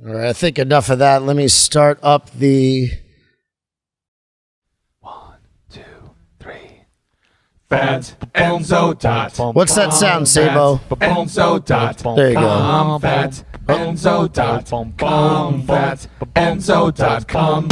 All right, I think enough of that. Let me start up the... 1, 2, 3. Fat Enzo dot. What's that sound, Sabo? Enzo dot. There you go. Fat Enzo dot. Fat Enzo.com.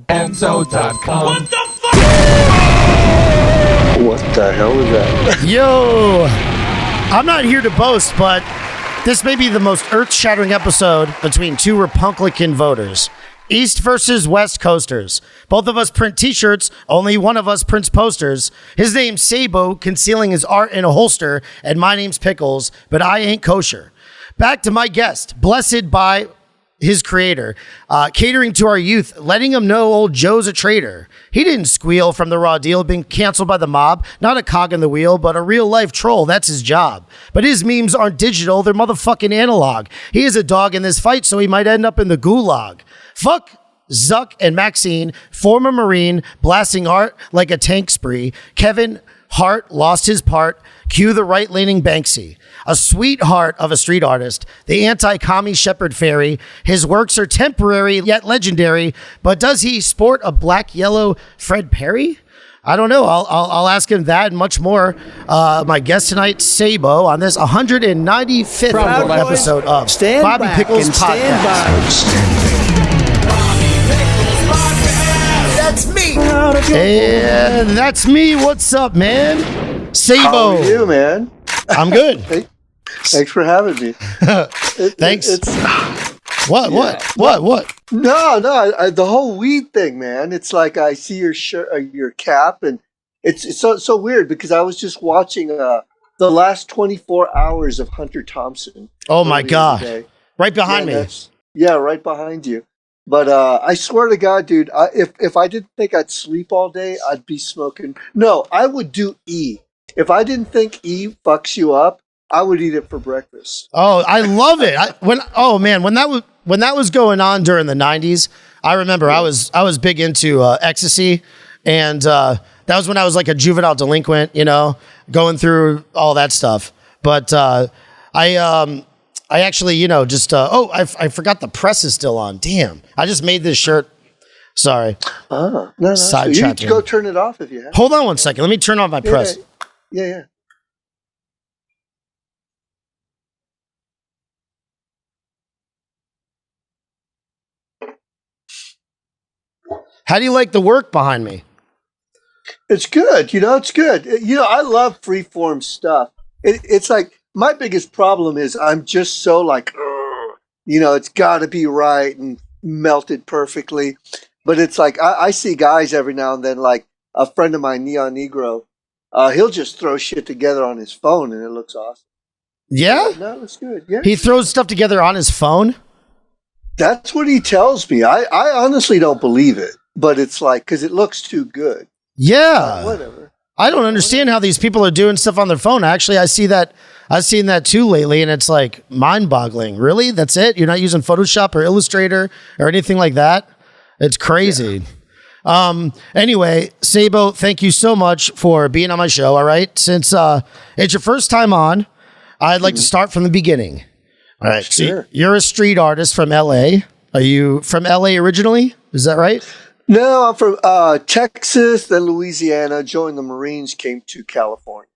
Enzo.com. What the fuck? What the hell was that? Yo, I'm not here to boast, but this may be the most earth-shattering episode between two RePUNKLican voters. East versus West Coasters. Both of us print t-shirts, only one of us prints posters. His name's Sabo, concealing his art in a holster, and my name's Pickles, but I ain't kosher. Back to my guest, blessed by his creator, catering to our youth, letting them know old Joe's a traitor. He didn't squeal from the raw deal, being canceled by the mob, not a cog in the wheel, but a real life troll. That's his job. But his memes aren't digital, they're motherfucking analog. He is a dog in this fight, so he might end up in the gulag. Fuck Zuck and Maxine, former Marine, blasting art like a tank spree. Kevin Hart lost his part. Cue the right-leaning Banksy. A sweetheart of a street artist, the Anti-Commie Shepard Fairey. His works are temporary yet legendary, but does he sport a black-yellow Fred Perry? I don't know. I'll ask him that and much more. My guest tonight, Sabo, on this 195th episode of Bobby Pickles Podcast. That's me. And that's me. What's up, man? Sabo. How are you, man? I'm good. Hey, thanks for having me. Thanks. What? No, the whole weed thing, man. It's like I see your shirt, your cap, and it's so weird because I was just watching the last 24 hours of Hunter Thompson. Oh my God! Right behind me. Yeah, right behind you. But I swear to God, dude, if I didn't think I'd sleep all day, I'd be smoking. No, I would do E. If I didn't think E fucks you up, I would eat it for breakfast. Oh, I love it. When that was going on during the 90s, I remember I was big into ecstasy, and that was when I was like a juvenile delinquent, going through all that stuff. But I actually, I forgot the press is still on. Damn, I just made this shirt. Sorry. No. So you need to go turn it off if you have. Hold on one second. Let me turn off my press. Yeah. How do you like the work behind me? It's good. It's good. I love freeform stuff. It's like my biggest problem is I'm just so like, it's got to be right and melted perfectly. But it's like I see guys every now and then, like a friend of mine, Neon Negro. He'll just throw shit together on his phone and it looks awesome. Yeah? No, it's good. Yeah. He throws stuff together on his phone? That's what he tells me. I honestly don't believe it, but it's like, because it looks too good. Yeah. Whatever. I don't understand how these people are doing stuff on their phone. Actually, I've seen that too lately, and it's like mind-boggling. Really? That's it? You're not using Photoshop or Illustrator or anything like that? It's crazy. Anyway, Sabo, thank you so much for being on my show. All right. Since it's your first time on, I'd like to start from the beginning. All right. Sure. So you're a street artist from LA. Are you from LA originally? Is that right? No, I'm from Texas, then Louisiana, joined the Marines, came to California.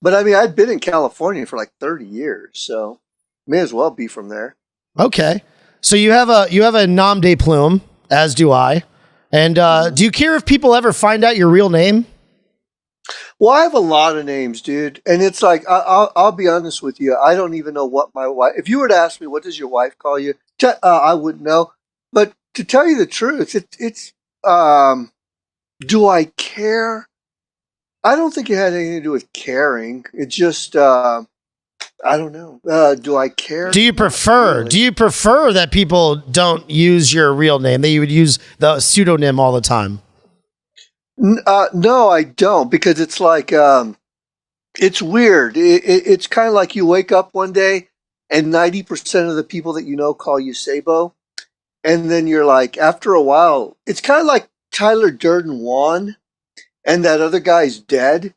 But I mean, I'd been in California for like 30 years, so may as well be from there. Okay. So you have a nom de plume, as do I. And do you care if people ever find out your real name? Well, I have a lot of names, dude, and it's like I'll be honest with you. I don't even know what my wife. If you were to ask me, what does your wife call you? I wouldn't know. But to tell you the truth, it's do I care? I don't think it had anything to do with caring. It just I don't know. Do I care? Do you prefer? Really. Do you prefer that people don't use your real name? That you would use the pseudonym all the time? No, I don't, because it's like it's weird. It's kind of like you wake up one day and 90% of the people that you know call you Sabo, and then you're like, after a while, it's kind of like Tyler Durden won, and that other guy's dead,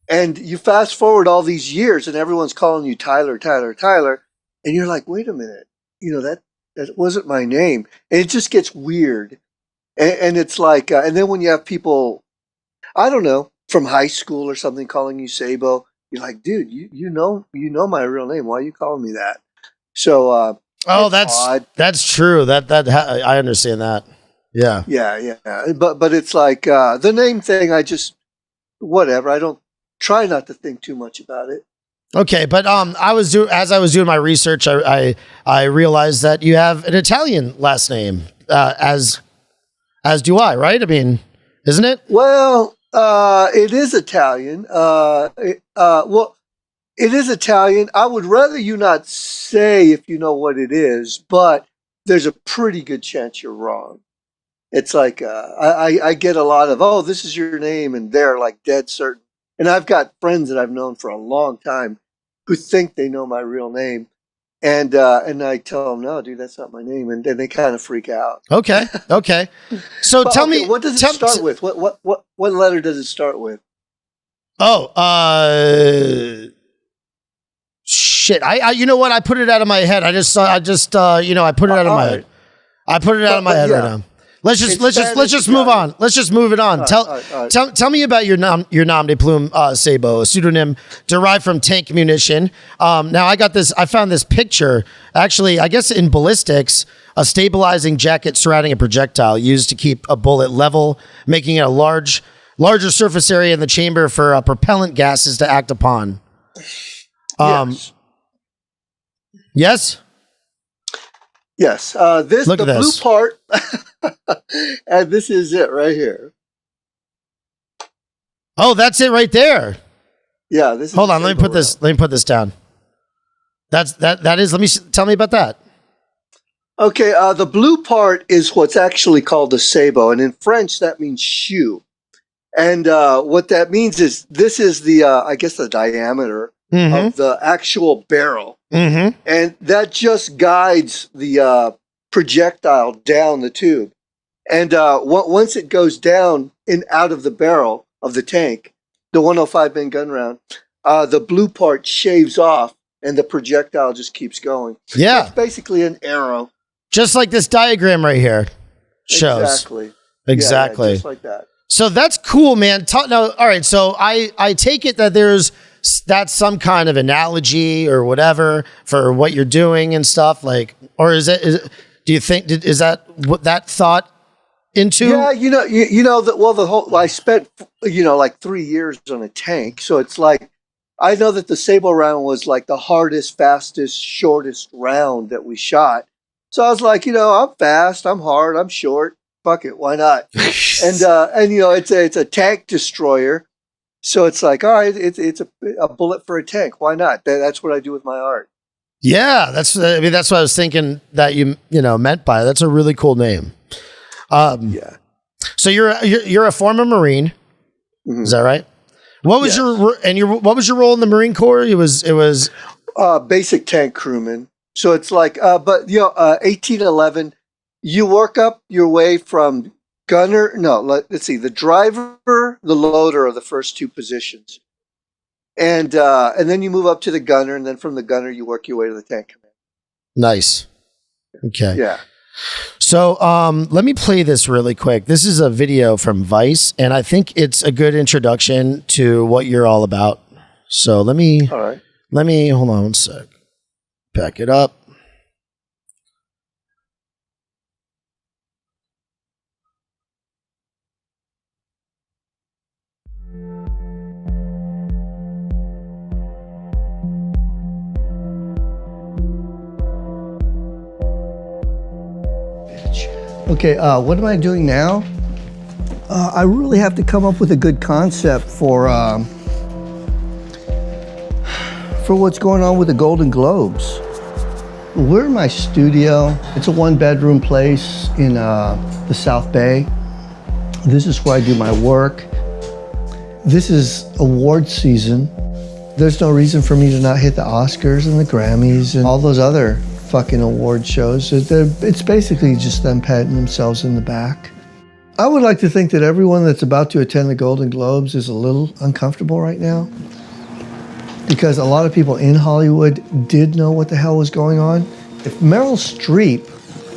and you fast forward all these years, and everyone's calling you Tyler, Tyler, Tyler, and you're like, wait a minute, that wasn't my name, and it just gets weird, and it's like, and then when you have people, I don't know, from high school or something calling you Sabo, you're like, dude, you know my real name. Why are you calling me that? So, that's odd. That's true. I understand that. Yeah. Yeah. But it's like the name thing. I just whatever. I don't try not to think too much about it. Okay, but as I was doing my research, I realized that you have an Italian last name, as do I, right? I mean, isn't it? Well, it is Italian. It is Italian. I would rather you not say if you know what it is, but there's a pretty good chance you're wrong. It's like I get a lot of, oh, this is your name, and they're like dead certain. And I've got friends that I've known for a long time who think they know my real name, and I tell them, no, dude, that's not my name, and then they kind of freak out. Okay. So But, tell okay, me, what does it start with? What letter does it start with? Oh, shit. I you know what? I put it out of my head. I put it out of my head. I put it out of my head right now. Let's just move on. Let's just move it on. Tell me about your nom de plume, Sabo, a pseudonym derived from tank munition. Now I found this picture, actually, I guess in ballistics, a stabilizing jacket surrounding a projectile used to keep a bullet level, making it a larger surface area in the chamber for propellant gases to act upon. Yes? Yes. Blue part, and this is it right here. Oh, that's it right there. Yeah. This. Hold on. Let me put this down. That is. Tell me about that. Okay. The blue part is what's actually called a sabot, and in French that means shoe. And what that means is this is the I guess the diameter of the actual barrel. Mm-hmm. And that just guides the projectile down the tube. And once it goes down and out of the barrel of the tank, the 105 Bin gun round, the blue part shaves off and the projectile just keeps going. Yeah. So it's basically an arrow. Just like this diagram right here shows. Exactly. Yeah, just like that. So that's cool, man. All right. So I take it that that's some kind of analogy or whatever for what you're doing and stuff, like, or is it do you think, is that what that thought into? Yeah, the whole, I spent, like 3 years on a tank. So it's like, I know that the Sabo round was like the hardest, fastest, shortest round that we shot. So I was like, I'm fast, I'm hard, I'm short. Fuck it, why not? and it's a tank destroyer. So it's like, all right, it's a bullet for a tank. Why not? That's what I do with my art. Yeah, that's what I was thinking that you meant by it. That's a really cool name. Yeah. So you're a former Marine. Mm-hmm. Is that right? What was what was your role in the Marine Corps? It was basic tank crewman. So it's like 1811, you work up your way from gunner. No, let's see. The driver, the loader are the first two positions, and then you move up to the gunner, and then from the gunner you work your way to the tank command. Nice. Okay. Yeah. So let me play this really quick. This is a video from Vice, and I think it's a good introduction to what you're all about. So let me hold on one sec. Back it up. Okay, what am I doing now? I really have to come up with a good concept for what's going on with the Golden Globes. We're in my studio. It's a one-bedroom place in the South Bay. This is where I do my work. This is award season. There's no reason for me to not hit the Oscars and the Grammys and all those other fucking award shows. It's basically just them patting themselves in the back. I would like to think that everyone that's about to attend the Golden Globes is a little uncomfortable right now, because a lot of people in Hollywood did know what the hell was going on. If Meryl Streep,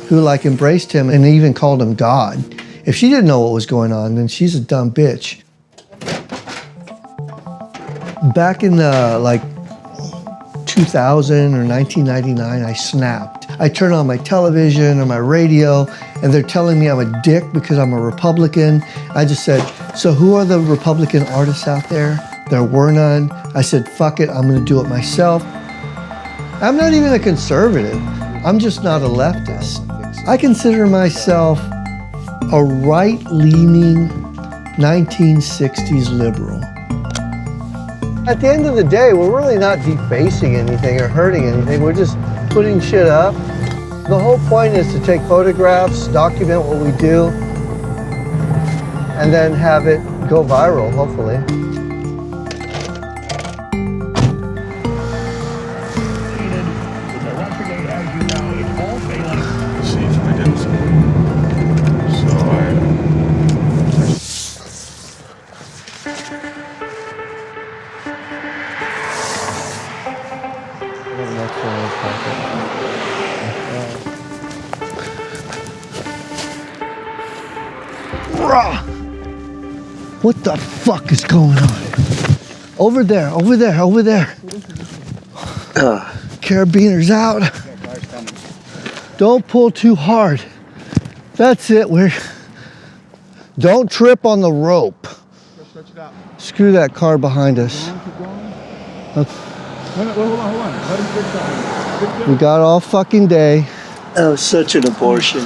who like embraced him and even called him God, if she didn't know what was going on, then she's a dumb bitch. Back in the 2000 or 1999, I snapped. I turn on my television or my radio and they're telling me I'm a dick because I'm a Republican. I just said, so who are the Republican artists out there? There were none. I said, fuck it, I'm gonna do it myself. I'm not even a conservative. I'm just not a leftist. I consider myself a right-leaning 1960s liberal. At the end of the day, we're really not defacing anything or hurting anything. We're just putting shit up. The whole point is to take photographs, document what we do, and then have it go viral, hopefully. What the fuck is going on? Over there, over there, over there. Carabiners out. Don't pull too hard. That's it. Don't trip on the rope. Screw that car behind us. Okay. Hold on. We got all fucking day. That was such an abortion.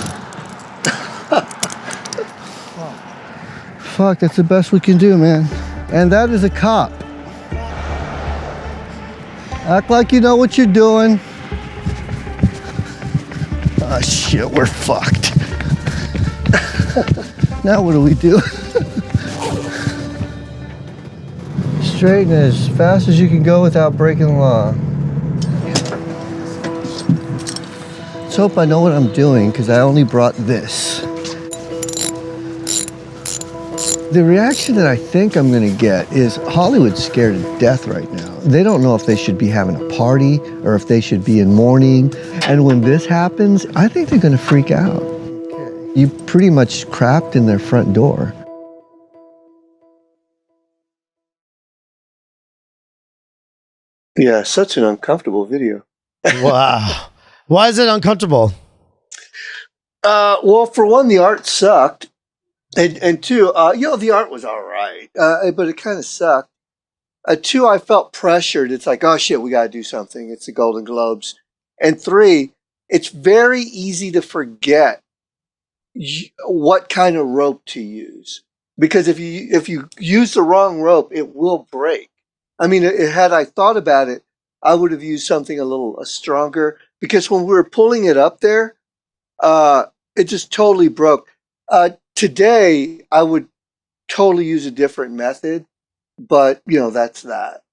Fuck, that's the best we can do, man. And that is a cop. Act like you know what you're doing. Oh shit, we're fucked. Now what do we do? Straight and as fast as you can go without breaking the law. Let's hope I know what I'm doing, because I only brought this. The reaction that I think I'm going to get is Hollywood's scared to death right now. They don't know if they should be having a party or if they should be in mourning. And when this happens, I think they're going to freak out. Okay. You pretty much crapped in their front door. Yeah, such an uncomfortable video. Wow. Why is it uncomfortable? Well, for one, the art sucked. And two, the art was all right, but it kind of sucked. Two, I felt pressured. It's like, oh shit, we got to do something. It's the Golden Globes. And three, it's very easy to forget what kind of rope to use, because if you use the wrong rope, it will break. I mean, had I thought about it, I would have used something a little stronger, because when we were pulling it up there, it just totally broke. Today, I would totally use a different method, but, that's that.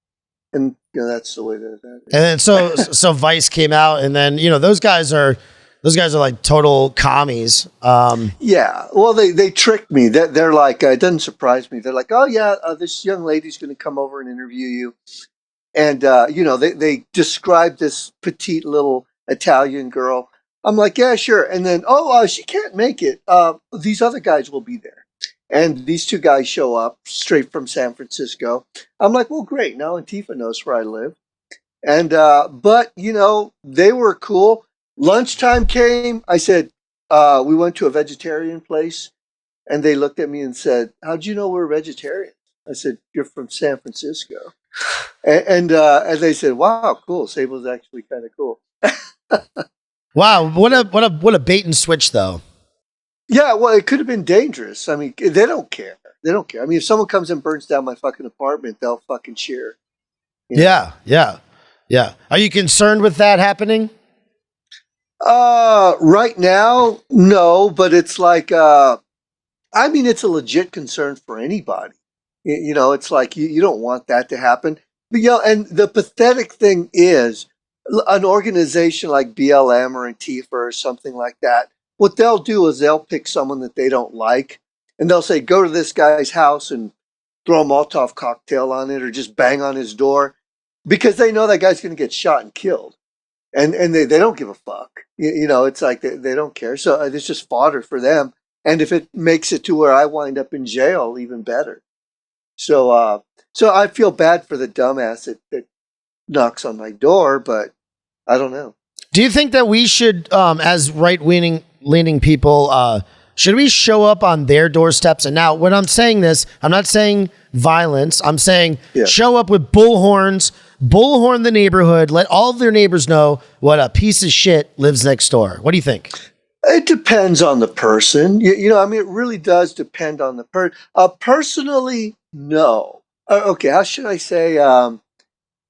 And, that's the way that is. And then so Vice came out, and then, those guys are Those guys are like total commies. Yeah, well, they tricked me. They're like, it doesn't surprise me. They're like, oh yeah, this young lady's going to come over and interview you, and they described this petite little Italian girl. I'm like, yeah, sure. And then, she can't make it. These other guys will be there, and these two guys show up straight from San Francisco. I'm like, well, great. Now Antifa knows where I live, and but they were cool. Lunchtime came. I said, we went to a vegetarian place, and they looked at me and said, how'd you know we're vegetarians? I said, you're from San Francisco. And they said, wow, cool. Sabo's actually kind of cool. Wow. What a bait and switch though. Yeah. Well, it could have been dangerous. I mean, they don't care. They don't care. I mean, if someone comes and burns down my fucking apartment, they'll fucking cheer. Yeah. Are you concerned with that happening? Right now, no, but it's like, it's a legit concern for anybody. It's like you don't want that to happen. But, and the pathetic thing is an organization like BLM or Antifa or something like that, what they'll do is they'll pick someone that they don't like, and they'll say, go to this guy's house and throw a Molotov cocktail on it or just bang on his door, because they know that guy's going to get shot and killed. And they don't give a fuck. It's like they don't care. So it's just fodder for them. And if it makes it to where I wind up in jail, even better. So I feel bad for the dumbass that knocks on my door, but I don't know. Do you think that we should, as right-leaning people, should we show up on their doorsteps? And now, when I'm saying this, I'm not saying violence. I'm saying show up with bullhorns, bullhorn the neighborhood, let all of their neighbors know what a piece of shit lives next door. What do you think? It depends on the person. It really does depend on the person. Personally, no. Okay, how should I say?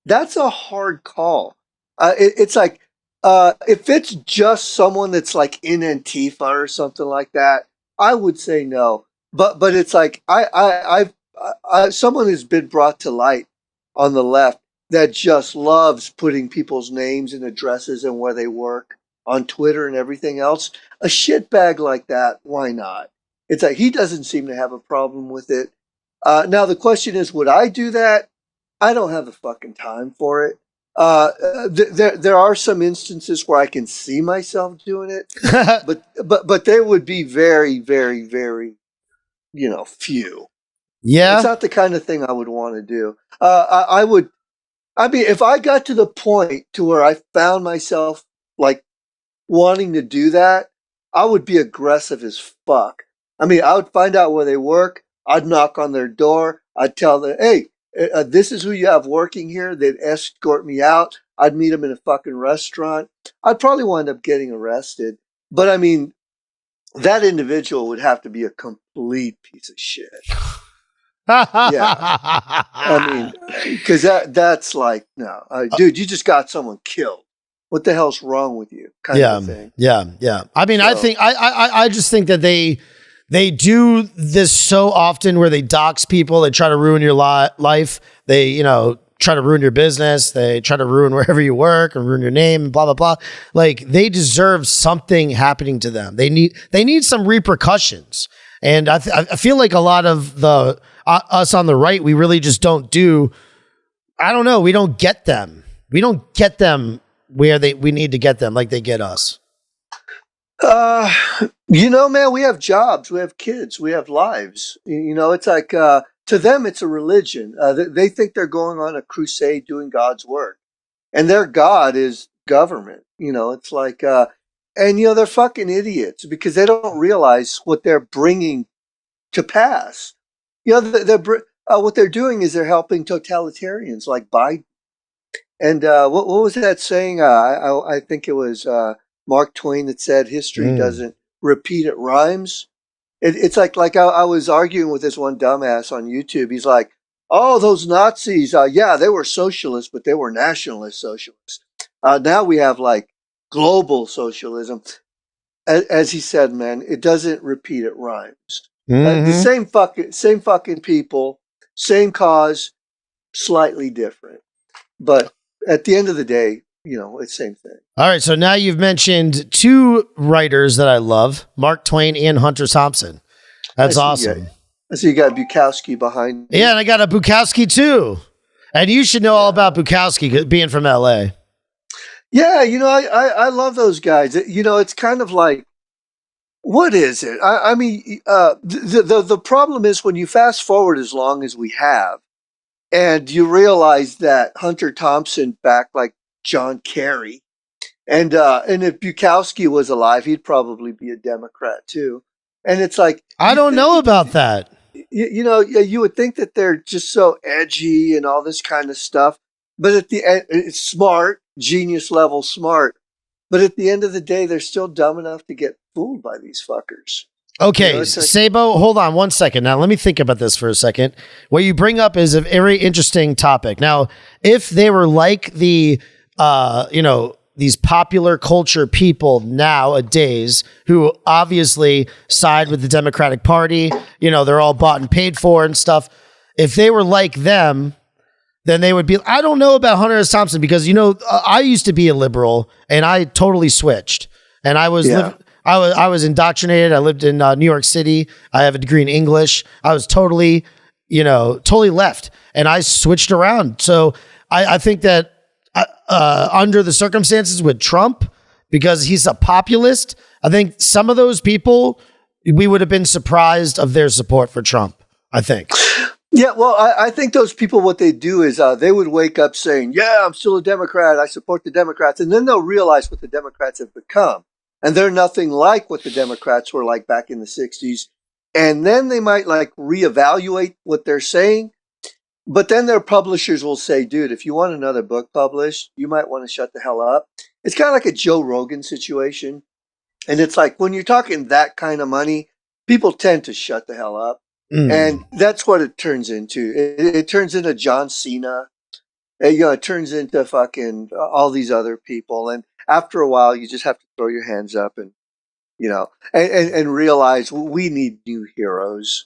That's a hard call. It's like, if it's just someone that's like in Antifa or something like that, I would say no. But it's like I've someone has been brought to light on the left that just loves putting people's names and addresses and where they work on Twitter and everything else. A shitbag like that, why not? It's like he doesn't seem to have a problem with it. Now the question is, would I do that? I don't have the fucking time for it. There are some instances where I can see myself doing it, but they would be very, very, very, few. Yeah, it's not the kind of thing I would want to do. I would. I mean, if I got to the point to where I found myself like wanting to do that, I would be aggressive as fuck. I mean, I would find out where they work. I'd knock on their door. I'd tell them, hey, this is who you have working here. They'd escort me out. I'd meet them in a fucking restaurant. I'd probably wind up getting arrested. But I mean, that individual would have to be a complete piece of shit. Yeah. I mean, because that's like, no, dude, you just got someone killed. What the hell's wrong with you? Kind of thing. Yeah. I mean, I think, I just think that they do this so often where they dox people. They try to ruin your life. They, try to ruin your business. They try to ruin wherever you work and ruin your name and blah, blah, blah. Like, they deserve something happening to them. They need some repercussions. And I feel like a lot of us on the right, we really just don't do, I don't know. We don't get them. We don't get them where we need to get them like they get us. Man, we have jobs, we have kids, we have lives. It's like, to them, it's a religion. They think they're going on a crusade doing God's work, and their God is government. It's like, and they're fucking idiots because they don't realize what they're bringing to pass. What they're doing is they're helping totalitarians like Biden. And what was that saying? I think it was Mark Twain that said, history doesn't repeat, it rhymes. It's like I was arguing with this one dumbass on YouTube. He's like, oh, those Nazis, yeah, they were socialists, but they were nationalist socialists. Now we have like global socialism. As he said, man, it doesn't repeat, it rhymes. The same fucking people, same cause, slightly different. But at the end of the day, it's same thing. All right, so now you've mentioned two writers that I love, Mark Twain and Hunter Thompson. That's awesome. So you got Bukowski behind. Yeah, and I got a Bukowski too. And you should know all about Bukowski being from LA. Yeah, I love those guys. It's kind of like, what is it? I mean, the problem is when you fast forward as long as we have, and you realize that Hunter Thompson backed like John Kerry, and if Bukowski was alive, he'd probably be a Democrat too. And it's like, I don't know about that. You would think that they're just so edgy and all this kind of stuff, but at the end, it's smart, genius level smart. But at the end of the day, they're still dumb enough to get fooled by these fuckers. Okay, Sabo, hold on one second. Now, let me think about this for a second. What you bring up is a very interesting topic. Now, if they were like the, these popular culture people nowadays who obviously side with the Democratic Party, they're all bought and paid for and stuff. If they were like them, then they would be, I don't know about Hunter S. Thompson because, I used to be a liberal and I totally switched and I was, I was indoctrinated. I lived in New York City. I have a degree in English. I was totally left and I switched around. So I think that under the circumstances with Trump, because he's a populist, I think some of those people, we would have been surprised of their support for Trump, I think. Yeah, well, I think those people, what they do is they would wake up saying, yeah, I'm still a Democrat. I support the Democrats. And then they'll realize what the Democrats have become. And they're nothing like what the Democrats were like back in the 60s. And then they might reevaluate what they're saying. But then their publishers will say, dude, if you want another book published, you might want to shut the hell up. It's kind of like a Joe Rogan situation. And it's like when you're talking that kind of money, people tend to shut the hell up. And that's what it turns into. It turns into John Cena. It turns into fucking all these other people. And after a while, you just have to throw your hands up and, and realize we need new heroes,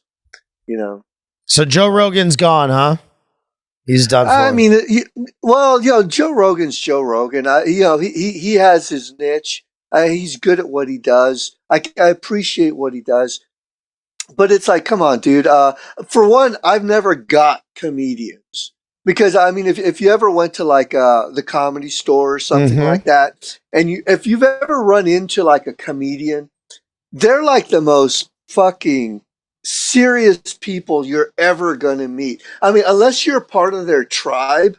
So Joe Rogan's gone, huh? He's done for. I mean, Joe Rogan's Joe Rogan. He has his niche. He's good at what he does. I appreciate what he does. But it's like, come on, dude. For one, I've never got comedians. Because, I mean, if you ever went to the Comedy Store or something like that, and if you've ever run into a comedian, they're like the most fucking serious people you're ever going to meet. I mean, unless you're part of their tribe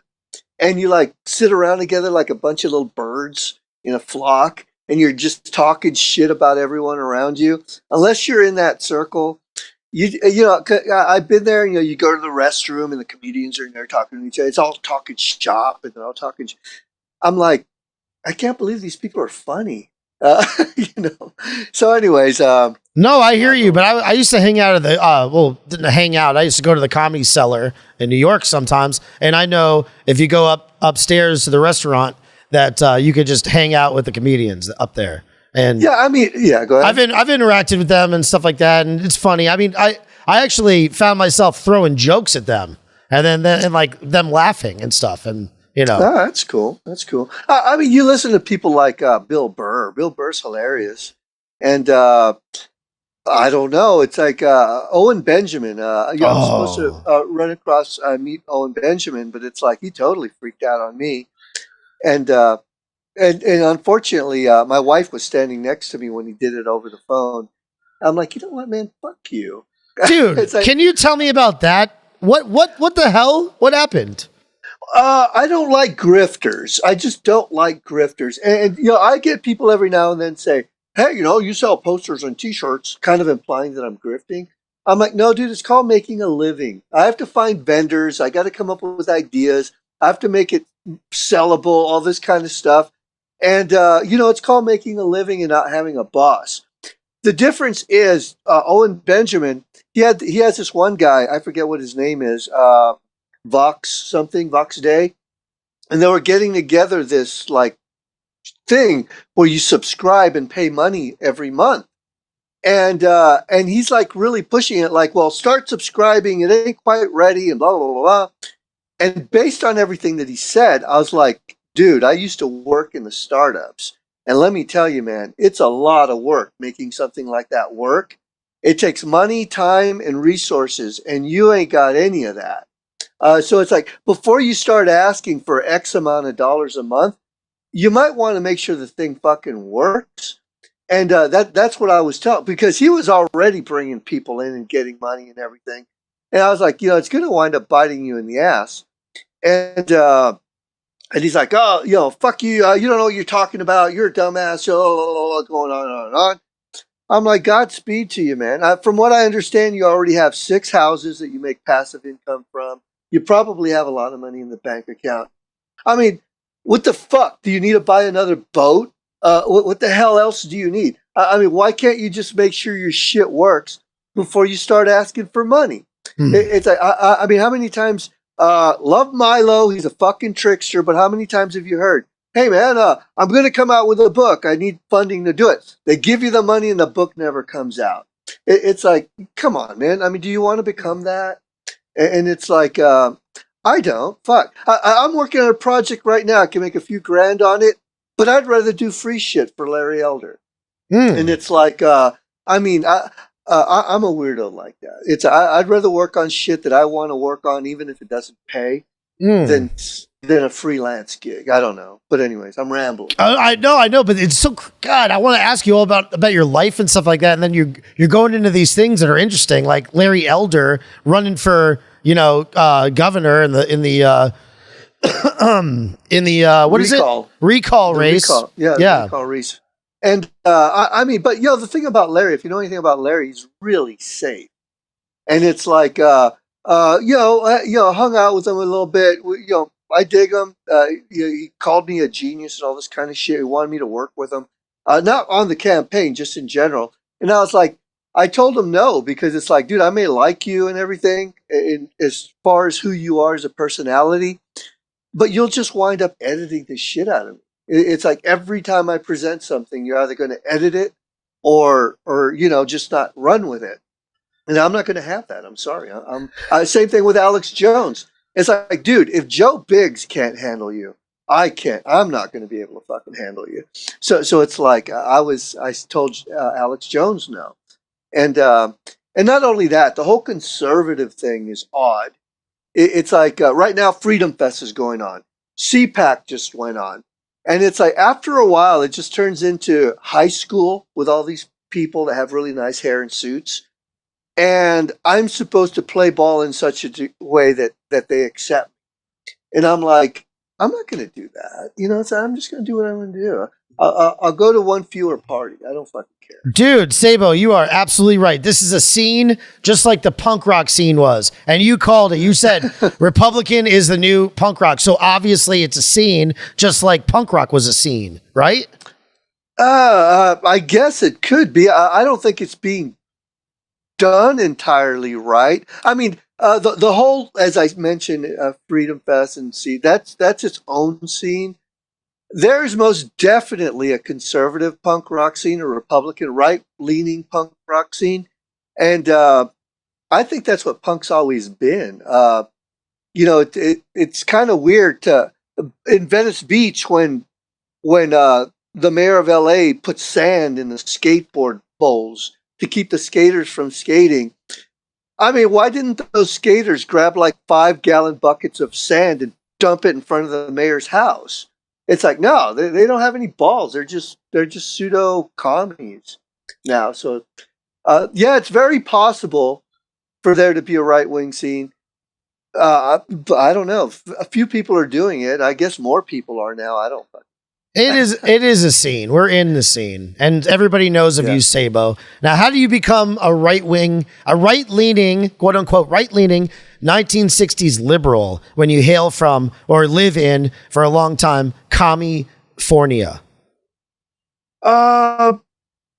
and you sit around together like a bunch of little birds in a flock and you're just talking shit about everyone around you, unless you're in that circle, I've been there, you go to the restroom and the comedians are in there talking to each other. It's all talking shop and they're all talking. I'm like, I can't believe these people are funny. So anyways, no, I hear you, but I used to hang out at didn't hang out. I used to go to the Comedy Cellar in New York sometimes. And I know if you go upstairs to the restaurant that you could just hang out with the comedians up there. And go ahead. I've interacted with them and stuff like that. And it's funny. I mean, I actually found myself throwing jokes at them and then them laughing and stuff. And, Oh, that's cool. That's cool. I mean, you listen to people like Bill Burr. Bill Burr's hilarious. And I don't know. It's like Owen Benjamin. I'm supposed to run across, meet Owen Benjamin, but it's like he totally freaked out on me. And unfortunately, my wife was standing next to me when he did it over the phone. I'm like, you know what, man? Fuck you. Dude, can you tell me about that? What the hell? What happened? I don't like grifters. I just don't like grifters. And I get people every now and then say, hey, you sell posters and T-shirts, kind of implying that I'm grifting. I'm like, no, dude, it's called making a living. I have to find vendors. I got to come up with ideas. I have to make it sellable, all this kind of stuff. And, it's called making a living and not having a boss. The difference is Owen Benjamin, he has this one guy, I forget what his name is, Vox Day. And they were getting together this thing where you subscribe and pay money every month. And he's really pushing it well, start subscribing. It ain't quite ready and blah, blah, blah, blah. And based on everything that he said, I was like, dude, I used to work in the startups. And let me tell you, man, it's a lot of work making something like that work. It takes money, time, and resources, and you ain't got any of that. So it's like before you start asking for X amount of dollars a month, you might want to make sure the thing fucking works. And that's what I was telling, because he was already bringing people in and getting money and everything. And I was like, it's going to wind up biting you in the ass. And he's like, oh, fuck you. You don't know what you're talking about. You're a dumbass. Going on and on and on. I'm like, Godspeed to you, man. From what I understand, you already have 6 houses that you make passive income from. You probably have a lot of money in the bank account. I mean, what the fuck? Do you need to buy another boat? What the hell else do you need? I mean, why can't you just make sure your shit works before you start asking for money? It's like, I mean, how many times... love Milo, he's a fucking trickster, but how many times have you heard, hey man, I'm going to come out with a book, I need funding to do it. They give you the money and the book never comes out. It's like, come on, man. I mean, do you want to become that? And it's like, I don't. Fuck. I'm working on a project right now. I can make a few grand on it, but I'd rather do free shit for Larry Elder. And it's like, I mean, I'm a weirdo like that. I'd rather work on shit that I want to work on, even if it doesn't pay, than a freelance gig. I don't know, but anyways, I'm rambling. I know, but it's so God. I want to ask you all about your life and stuff like that, and then you're going into these things that are interesting, like Larry Elder running for governor in the what is it? Recall race. Recall race. And I mean, but the thing about Larry, if you know anything about Larry, he's really safe. And it's like, hung out with him a little bit. I dig him. He called me a genius and all this kind of shit. He wanted me to work with him, not on the campaign, just in general. And I was like, I told him no, because it's like, dude, I may like you and everything, as far as who you are as a personality, but you'll just wind up editing the shit out of me. It's like every time I present something, you're either going to edit it or just not run with it. And I'm not going to have that. I'm sorry. Same thing with Alex Jones. It's like, dude, if Joe Biggs can't handle you, I can't. I'm not going to be able to fucking handle you. So it's like I told Alex Jones no. And not only that, the whole conservative thing is odd. It's like right now, Freedom Fest is going on. CPAC just went on. And it's like, after a while, it just turns into high school with all these people that have really nice hair and suits. And I'm supposed to play ball in such a way that they accept me. And I'm like, I'm not going to do that. So I'm just going to do what I'm going to do. I'll go to one fewer party. I don't fucking care. Dude, Sabo, you are absolutely right. This is a scene just like the punk rock scene was. And you called it. You said Republican is the new punk rock. So obviously it's a scene just like punk rock was a scene, right? I guess it could be. I don't think it's being done entirely right. I mean, the whole, as I mentioned, Freedom Fest and that's its own scene. There's most definitely a conservative punk rock scene, a Republican right-leaning punk rock scene. And I think that's what punk's always been. It's kind of weird in Venice Beach when the mayor of LA put sand in the skateboard bowls to keep the skaters from skating. I mean, why didn't those skaters grab like 5-gallon buckets of sand and dump it in front of the mayor's house? It's like, no, they don't have any balls. They're just pseudo commies now. So, it's very possible for there to be a right wing scene. But I don't know. A few people are doing it. I guess more people are now. I don't. It is a scene. We're in the scene, and everybody knows of you, Sabo. Now, how do you become a right-leaning, quote unquote, right-leaning 1960s liberal when you hail from or live in for a long time, California? I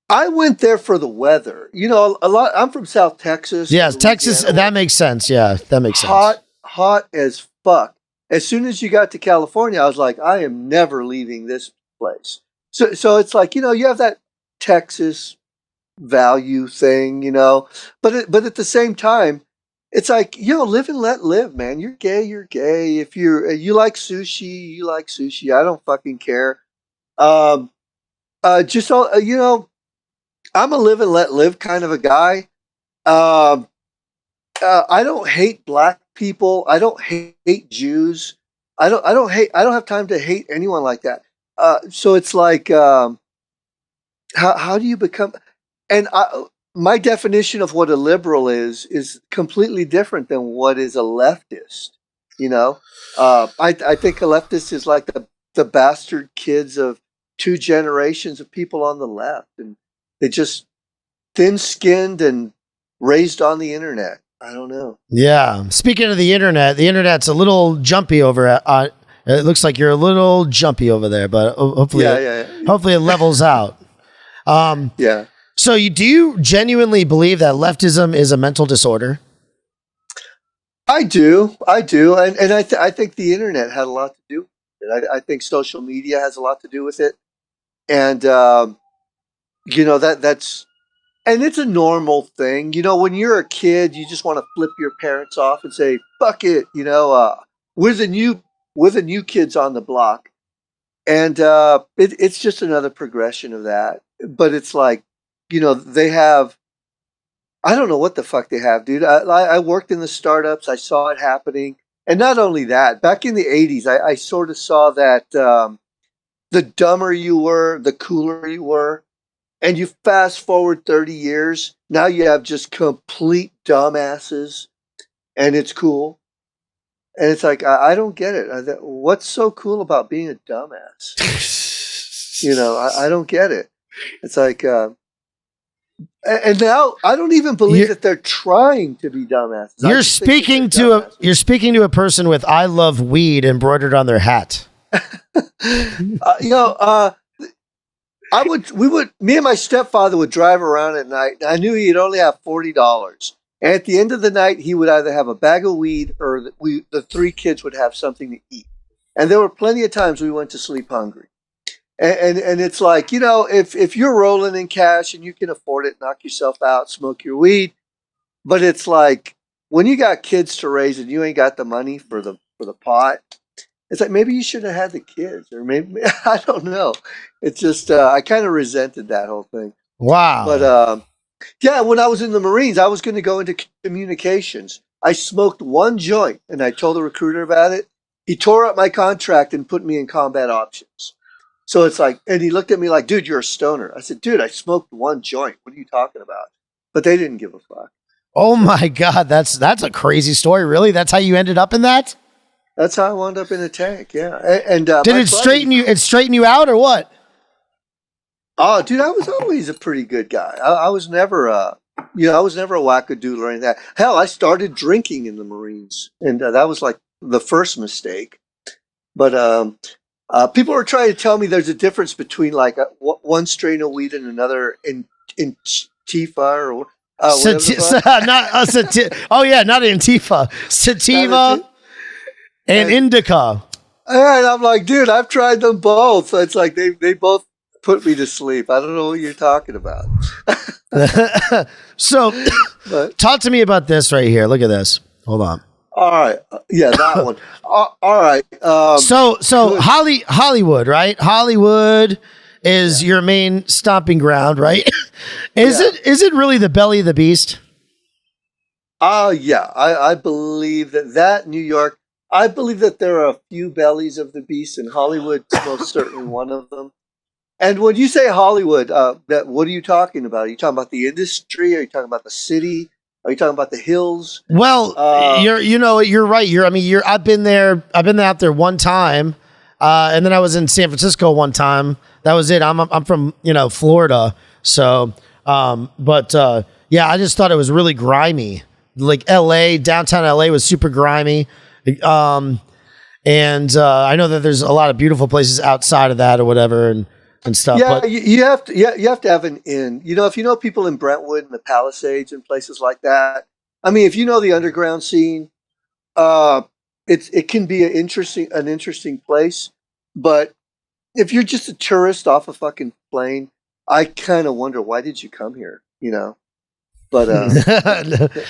went there for the weather. A lot. I'm from South Texas. Yes, Texas. That makes sense. Yeah, that makes sense. Hot as fuck. As soon as you got to California, I was like, I am never leaving this place. So it's like, you have that Texas value thing, but at the same time, it's like, live and let live, man. You're gay, you're gay. If you like sushi, you like sushi. I don't fucking care. Um, just all, I'm a live and let live kind of a guy. Um, I don't hate black people. I don't hate Jews. I don't have time to hate anyone like that. So it's like, how do you become? And my definition of what a liberal is completely different than what is a leftist. You know, I think a leftist is like the bastard kids of two generations of people on the left, and they just thin-skinned and raised on the internet. I don't know. Yeah. Speaking of the internet's a little jumpy over at. It looks like you're a little jumpy over there, but hopefully, hopefully it levels out. Yeah. So do you genuinely believe that leftism is a mental disorder? I do, and I think the internet had a lot to do with it. I think social media has a lot to do with it, and that's and it's a normal thing. When you're a kid, you just want to flip your parents off and say, "Fuck it," we're the new kids on the block, and it's just another progression of that. But it's like, they have. I don't know what the fuck they have, dude. I worked in the startups. I saw it happening. And not only that, back in the 80s, I sort of saw that the dumber you were, the cooler you were. And you fast forward 30 years, now you have just complete dumbasses, and it's cool. And it's like, I don't get it. What's so cool about being a dumbass? I don't get it. It's like... and now I don't even believe that they're trying to be dumbasses. You're speaking to a person with "I love weed" embroidered on their hat. Me and my stepfather would drive around at night. And I knew he'd only have $40, and at the end of the night, he would either have a bag of weed or the three kids would have something to eat. And there were plenty of times we went to sleep hungry. And it's like, if you're rolling in cash and you can afford it, knock yourself out, smoke your weed. But it's like, when you got kids to raise and you ain't got the money for the pot, it's like, maybe you should have had the kids, or maybe, I don't know. It's just, I kind of resented that whole thing. Wow. But yeah, when I was in the Marines, I was going to go into communications. I smoked one joint and I told the recruiter about it. He tore up my contract and put me in combat options. So it's like, and he looked at me like, "Dude, you're a stoner." I said, "Dude, I smoked one joint. What are you talking about?" But they didn't give a fuck. Oh my God, that's a crazy story. Really, that's how you ended up in that? That's how I wound up in a tank. Yeah, and did it straighten you? It straighten you out, or what? Oh, dude, I was always a pretty good guy. I was never, I was never a wackadoodle or anything like that. Hell, I started drinking in the Marines, and that was like the first mistake. But people are trying to tell me there's a difference between like one strain of weed and another in Tifa or not Antifa, sativa and indica. And I'm like, dude, I've tried them both. It's like they both put me to sleep. I don't know what you're talking about. So, talk to me about this right here. Look at this. Hold on. All right. Yeah, that one. All right. So Hollywood, right? Hollywood is your main stomping ground, right? Is it really the belly of the beast? Yeah. I believe that New York, I believe that there are a few bellies of the beast, and Hollywood is most certainly one of them. And when you say Hollywood, what are you talking about? Are you talking about the industry? Are you talking about the city? Are you talking about the hills? Well, you're right. I've been out there one time, and then I was in San Francisco one time. That was it. I'm from Florida, so I just thought it was really grimy. Like L.A., downtown L.A. was super grimy, and I know that there's a lot of beautiful places outside of that or whatever and stuff. Yeah, but you have to have an inn. If you know people in Brentwood and the Palisades and places like that. I mean, if you know the underground scene, it can be an interesting place. But if you're just a tourist off a fucking plane, I kind of wonder, why did you come here? But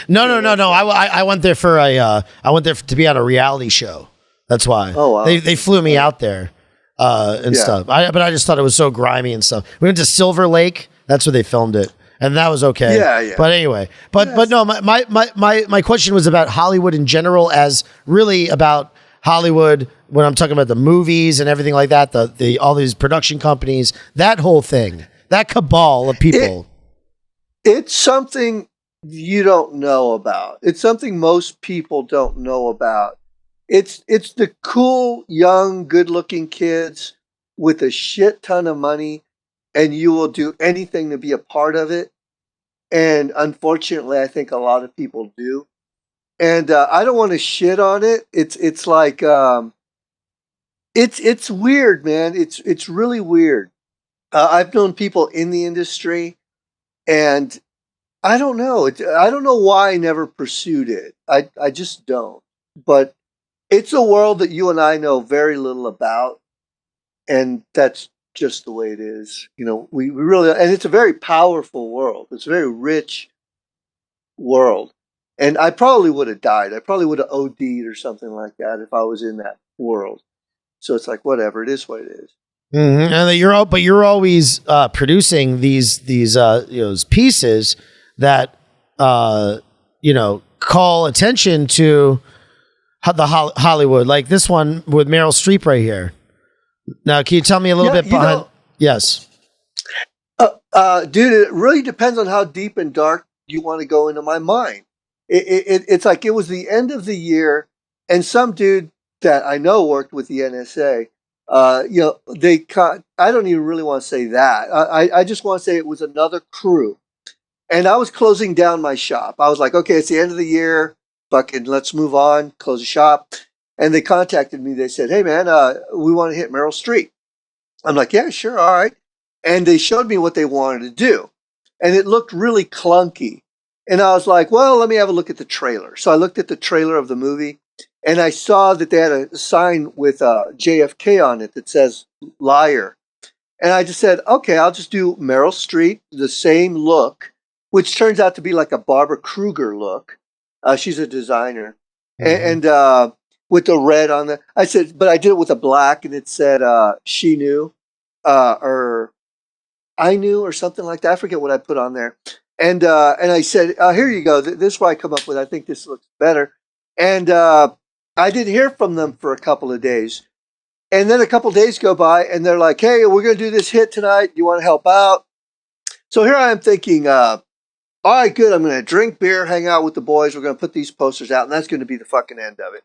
no. I went there for I went there to be on a reality show. That's why. Oh, wow. They flew me out there and stuff. But I just thought it was so grimy and stuff. We went to Silver Lake. That's where they filmed it, and that was okay. Yeah. But anyway, but no. My question was about Hollywood in general, as really about Hollywood when I'm talking about the movies and everything like that. The all these production companies, that whole thing, that cabal of people. It's something you don't know about. It's something most people don't know about. It's the cool, young, good-looking kids with a shit ton of money, and you will do anything to be a part of it. And unfortunately, I think a lot of people do. And I don't want to shit on it. It's like it's weird, man. It's really weird. I've known people in the industry. And I don't know. I don't know why I never pursued it. I just don't. But it's a world that you and I know very little about. And that's just the way it is. You know, we really, and it's a very powerful world. It's a very rich world. And I probably would have died. I probably would have OD'd or something like that if I was in that world. So it's like, whatever. It is what it is. Mm-hmm. And you're always producing these pieces that call attention to the Hollywood, like this one with Meryl Streep right here. Now, can you tell me a little bit behind? Yes, dude. It really depends on how deep and dark you want to go into my mind. It's like it was the end of the year, and some dude that I know worked with the NSA. I don't even really want to say that. I just want to say it was another crew. And I was closing down my shop. I was like, okay, it's the end of the year. Fucking let's move on, close the shop. And they contacted me. They said, hey, man, we want to hit Meryl Streep. I'm like, yeah, sure, all right. And they showed me what they wanted to do. And it looked really clunky. And I was like, well, let me have a look at the trailer. So I looked at the trailer of the movie. And I saw that they had a sign with JFK on it that says liar. And I just said, okay, I'll just do Meryl Streep, the same look, which turns out to be like a Barbara Kruger look. She's a designer. Mm-hmm. And with the red on the, I said, but I did it with a black and it said she knew or I knew or something like that. I forget what I put on there. And I said, here you go. This is what I come up with. I think this looks better. And I didn't hear from them for a couple of days. And then a couple of days go by and they're like, hey, we're going to do this hit tonight. You want to help out? So here I am thinking, all right, good. I'm going to drink beer, hang out with the boys. We're going to put these posters out and that's going to be the fucking end of it.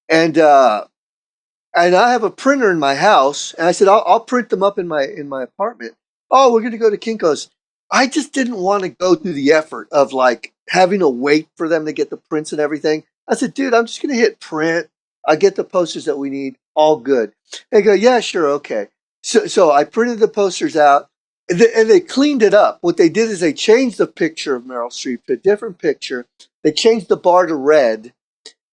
And I have a printer in my house and I said, I'll print them up in my apartment. Oh, we're going to go to Kinko's. I just didn't want to go through the effort of like having to wait for them to get the prints and everything. I said, dude, I'm just going to hit print. I get the posters that we need. All good. They go, yeah, sure. Okay. So I printed the posters out and they cleaned it up. What they did is they changed the picture of Meryl Streep to a different picture. They changed the bar to red.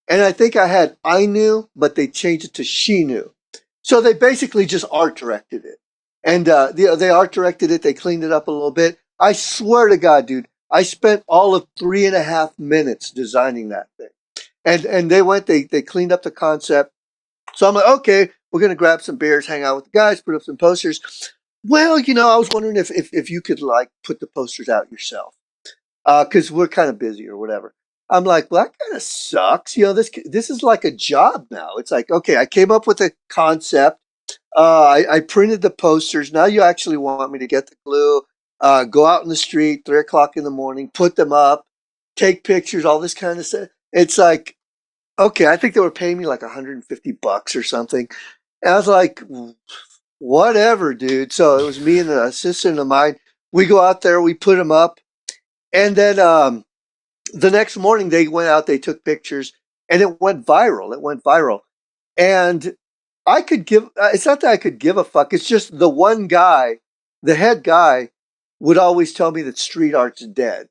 And I think I knew, but they changed it to she knew. So they basically just art directed it. And they art directed it. They cleaned it up a little bit. I swear to God, dude, I spent all of 3.5 minutes designing that thing. And they cleaned up the concept. So I'm like, okay, we're going to grab some beers, hang out with the guys, put up some posters. Well, I was wondering if you could like put the posters out yourself. Cause we're kind of busy or whatever. I'm like, well, that kind of sucks. This is like a job now. It's like, okay, I came up with a concept. I printed the posters. Now you actually want me to get the glue, go out in the street, 3:00 in the morning, put them up, take pictures, all this kind of stuff. It's like, okay, I think they were paying me like $150 or something. And I was like, whatever, dude. So it was me and an assistant of mine. We go out there, we put them up. And then the next morning they went out, they took pictures, and it went viral. And I could it's not that I could give a fuck. It's just the one guy, the head guy, would always tell me that street art's dead.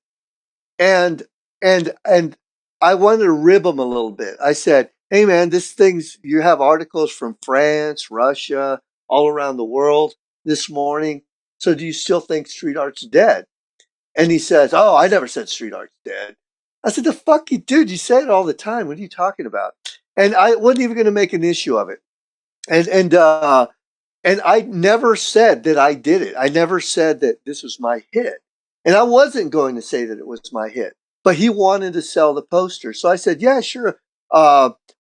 And I wanted to rib him a little bit. I said, hey man, you have articles from France, Russia, all around the world this morning. So do you still think street art's dead? And he says, "Oh, I never said street art's dead." I said, "The fuck you, dude? You say it all the time. What are you talking about?" And I wasn't even going to make an issue of it. And I never said that I did it. I never said that this was my hit. And I wasn't going to say that it was my hit. But he wanted to sell the poster. So I said, "Yeah, sure.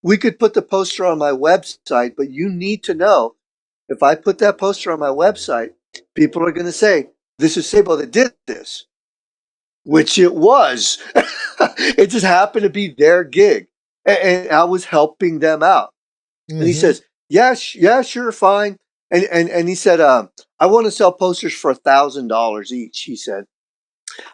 We could put the poster on my website, but you need to know if I put that poster on my website, people are going to say, this is Sabo that did this," which it was. It just happened to be their gig. And I was helping them out. And he says, yeah, sure, fine. And he said, "I want to sell posters for $1,000 each," he said.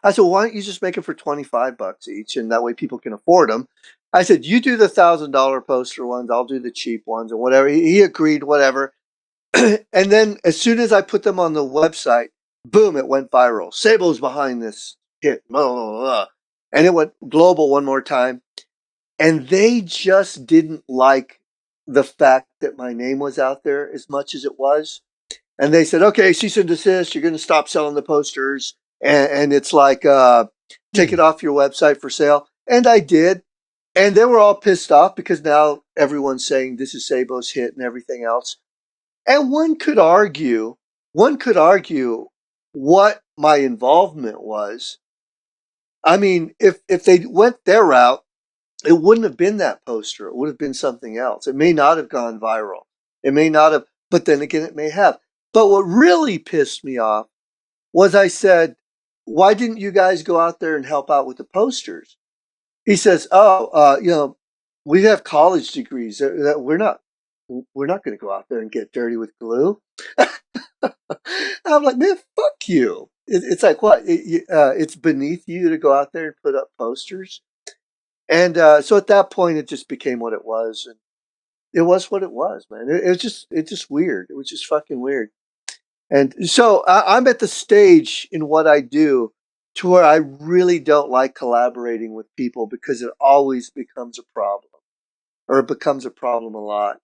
I said, "Well, why don't you just make it for $25 each? And that way people can afford them." I said, "You do the $1,000 poster ones. I'll do the cheap ones," and whatever. He agreed, whatever. And then as soon as I put them on the website, boom, it went viral. Sabo's behind this hit. Blah, blah, blah. And it went global one more time. And they just didn't like the fact that my name was out there as much as it was. And they said, "Okay, cease and desist. You're going to stop selling the posters." And it's like, take it off your website for sale. And I did. And they were all pissed off because now everyone's saying this is Sabo's hit and everything else. And one could argue what my involvement was. I mean, if they went their route, it wouldn't have been that poster. It would have been something else. It may not have gone viral. It may not have, but then again, it may have. But what really pissed me off was I said, "Why didn't you guys go out there and help out with the posters?" He says, "Oh, we have college degrees. We're not going to go out there and get dirty with glue." I'm like, "Man, fuck you." It's like, what? It's beneath you to go out there and put up posters. And so at that point, it just became what it was. And it was what it was, man. It was just weird. It was just fucking weird. And so I'm at the stage in what I do to where I really don't like collaborating with people because it always becomes a problem, or it becomes a problem a lot.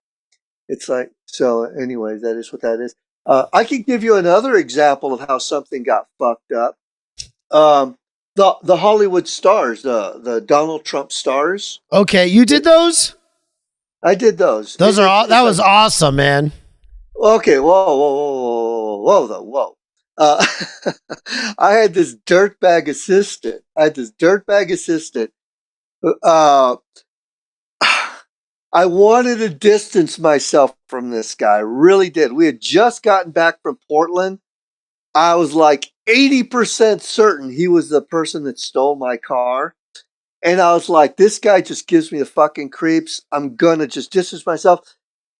It's like, so anyways, that is what that is. I could give you another example of how something got fucked up. The Hollywood stars, the Donald Trump stars. Okay, you did those? I did those. That was awesome, man. Okay, whoa. I had this dirtbag assistant. Uh, I wanted to distance myself from this guy. Really did. We had just gotten back from Portland. I was like 80% certain he was the person that stole my car. And I was like, this guy just gives me the fucking creeps. I'm going to just distance myself.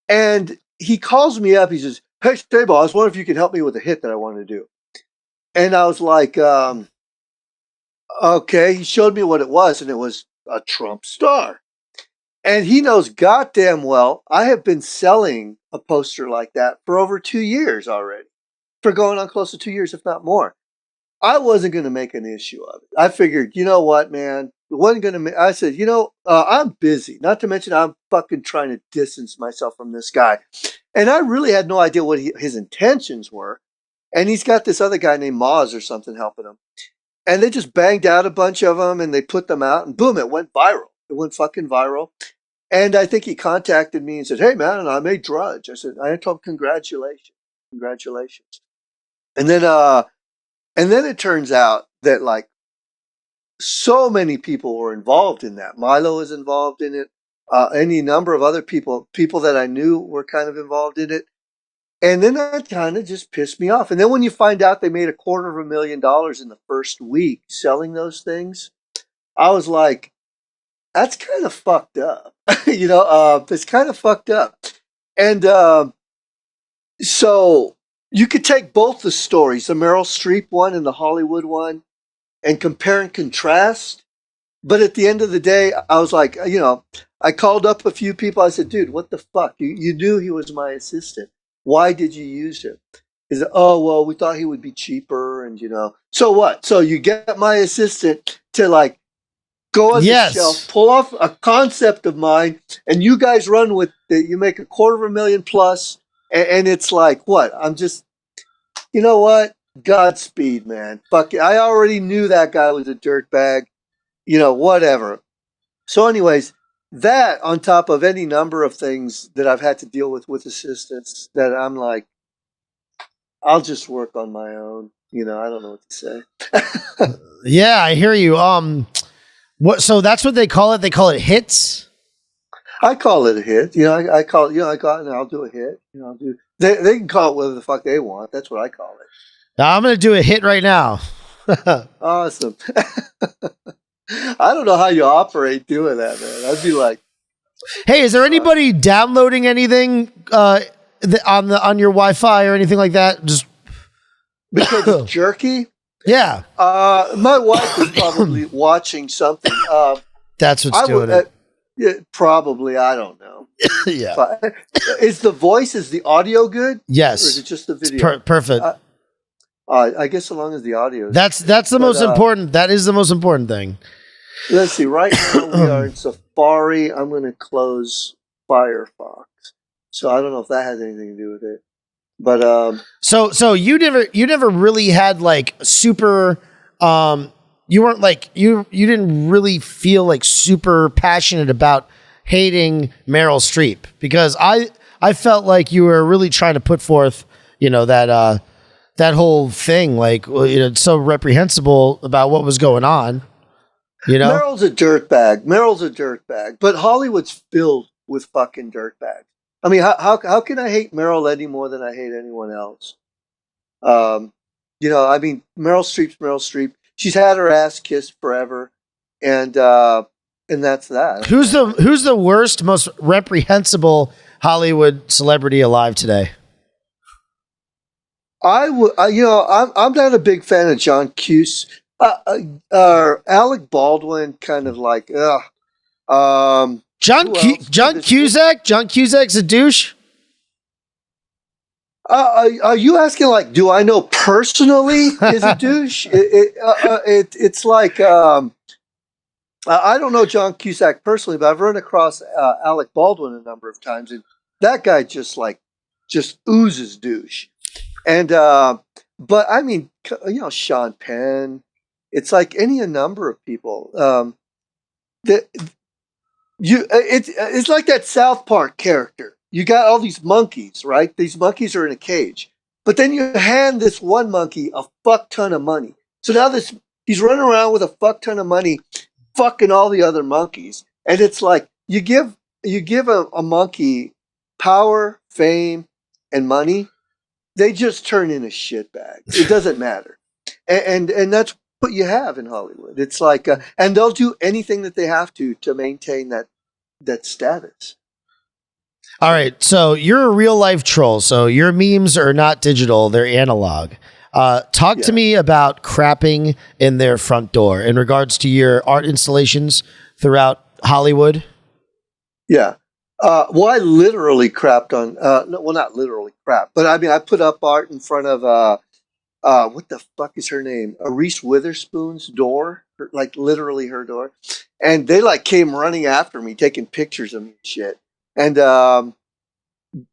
And he calls me up. He says, "Hey, Sabo, I was wondering if you could help me with a hit that I want to do." And I was like, okay. He showed me what it was, and it was a Trump star. And he knows goddamn well I have been selling a poster like that for over 2 years already. For going on close to 2 years, if not more. I wasn't going to make an issue of it. I figured, you know what, man? I said, I'm busy. Not to mention I'm fucking trying to distance myself from this guy. And I really had no idea what his intentions were. And he's got this other guy named Moz or something helping him. And they just banged out a bunch of them and they put them out and boom, it went viral. It went fucking viral. And I think he contacted me and said, "Hey, man, I made Drudge." I told him, congratulations. And then it turns out that like so many people were involved in that. Milo was involved in it. Any number of other people that I knew were kind of involved in it. And then that kind of just pissed me off. And then when you find out they made $250,000 in the first week selling those things, I was like, that's kind of fucked up. It's kind of fucked up. And so you could take both the stories, the Meryl Streep one and the Hollywood one, and compare and contrast. But at the end of the day, I was like, I called up a few people. I said, "Dude, what the fuck? You knew he was my assistant. Why did you use him?" He said, "Oh, well, we thought he would be cheaper." And, so what? So you get my assistant to like go on the shelf, pull off a concept of mine, and you guys run with it. You make $250,000 plus. And it's like, what? I'm just, you know what? Godspeed, man. Fuck it. I already knew that guy was a dirtbag. Whatever. So, anyways, that on top of any number of things that I've had to deal with assistants, that I'm like, I'll just work on my own. I don't know what to say. Yeah, I hear you. So that's what they call it. They call it hits. I call it a hit. I call it. I go out and I'll do a hit. I'll do. They can call it whatever the fuck they want. That's what I call it. Now, I'm going to do a hit right now. Awesome. I don't know how you operate doing that, man. I'd be like, hey, is there anybody downloading anything on your Wi-Fi or anything like that? Just because it's jerky. Yeah. My wife is probably watching something. That's what's doing it. Yeah, probably. I don't know. Yeah. But is the audio good? Yes. Or is it just the video? Perfect. I guess so long as the audio is That's the most important. That is the most important thing. Let's see. Right now we are in Safari. I'm going to close Firefox. So I don't know if that has anything to do with it. But so you never really had like super you weren't like you didn't really feel like super passionate about hating Meryl Streep, because I felt like you were really trying to put forth, that whole thing, like, it's so reprehensible about what was going on. Meryl's a dirtbag, but Hollywood's filled with fucking dirtbags. I mean, how can I hate Meryl any more than I hate anyone else? I mean, Meryl Streep. She's had her ass kissed forever, and that's that. Who's the worst, most reprehensible Hollywood celebrity alive today? I'm not a big fan of John Cusack. Alec Baldwin, kind of like, John Cusack? John Cusack's a douche? Are you asking, like, do I know personally is a douche? It's like, I don't know John Cusack personally, but I've run across Alec Baldwin a number of times, and that guy just oozes douche. And, but I mean, Sean Penn, it's like a number of people. It's like that South Park character. You got all these monkeys, right? These monkeys are in a cage, but then you hand this one monkey a fuck ton of money. So now he's running around with a fuck ton of money, fucking all the other monkeys. And it's like, you give a monkey power, fame, and money, they just turn in a shitbag. It doesn't matter. And that's what you have in Hollywood. It's like, and they'll do anything that they have to maintain that status. All right, so you're a real life troll. So your memes are not digital; they're analog. Talk to me about crapping in their front door in regards to your art installations throughout Hollywood. Yeah. Well, I literally crapped on. Not literally crap, but I mean, I put up art in front of what the fuck is her name? Reese Witherspoon's door, literally her door, and they came running after me, taking pictures of me and shit. And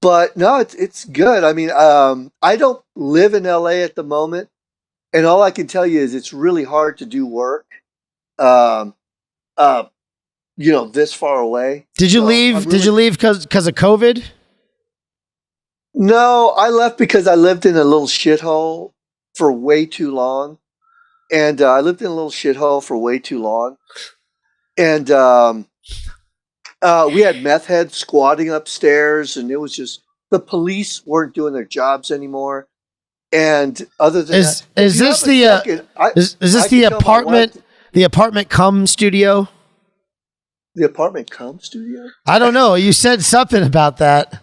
but no, it's good. I mean, I don't live in LA at the moment, and all I can tell you is it's really hard to do work. This far away. Did you leave? Did you leave because of COVID? No, I left because I lived in a little shithole for way too long, and we had meth heads squatting upstairs, and it was just, the police weren't doing their jobs anymore. And other than is this the apartment? The apartment cum studio? The apartment cum studio? I don't know. You said something about that.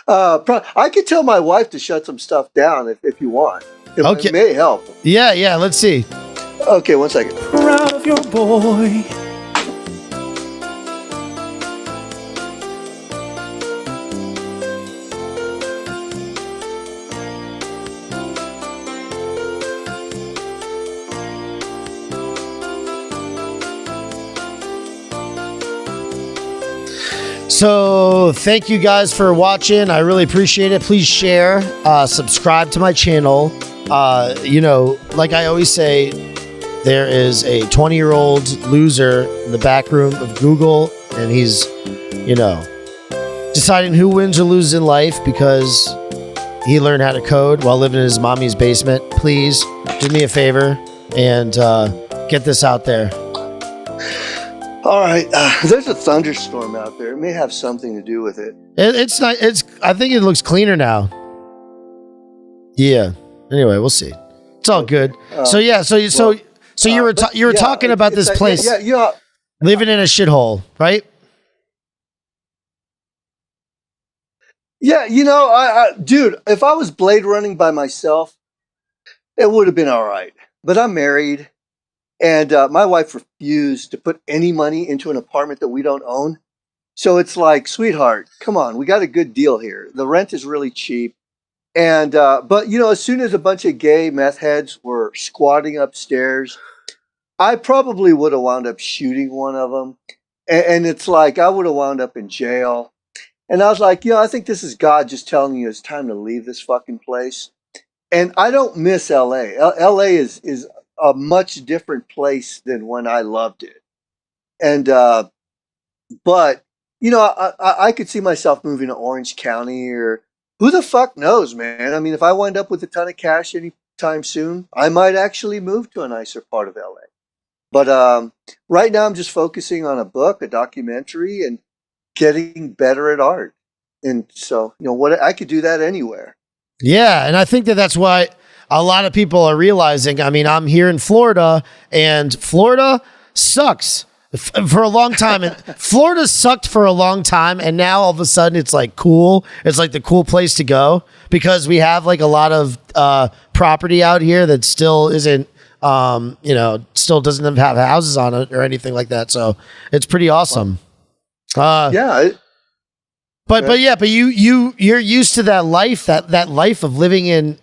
I could tell my wife to shut some stuff down if you want. Okay. It may help. Yeah. Let's see. Okay, 1 second. Proud of your boy. So thank you guys for watching. I really appreciate it. Please share, subscribe to my channel. Like I always say, there is a 20-year-old loser in the back room of Google, and he's, deciding who wins or loses in life because he learned how to code while living in his mommy's basement. Please do me a favor and get this out there. All right, there's a thunderstorm out there. It may have something to do with it. It's not. I think it looks cleaner now. Yeah. Anyway, we'll see. It's all good. So you were talking about this place. Yeah. Living in a shithole, right? Yeah, dude, if I was Blade running by myself, it would have been all right. But I'm married, and my wife refused to put any money into an apartment that we don't own. So it's like, sweetheart, come on, we got a good deal here. The rent is really cheap. And, but as soon as a bunch of gay meth heads were squatting upstairs, I probably would have wound up shooting one of them. And it's like, I would have wound up in jail. And I was like, I think this is God just telling you it's time to leave this fucking place. And I don't miss LA. LA is a much different place than when I loved it. And, but, I could see myself moving to Orange County, or who the fuck knows, man? I mean, if I wind up with a ton of cash anytime soon, I might actually move to a nicer part of LA. But right now I'm just focusing on a book, a documentary, and getting better at art. And so, I could do that anywhere. Yeah. And I think that's why a lot of people are realizing, I mean, I'm here in Florida, and Florida sucks for a long time. And Florida sucked for a long time. And now all of a sudden it's like cool. It's like the cool place to go because we have like a lot of property out here that still isn't, still doesn't have houses on it or anything like that. So it's pretty awesome. Yeah. But you're used to that life, that life of living in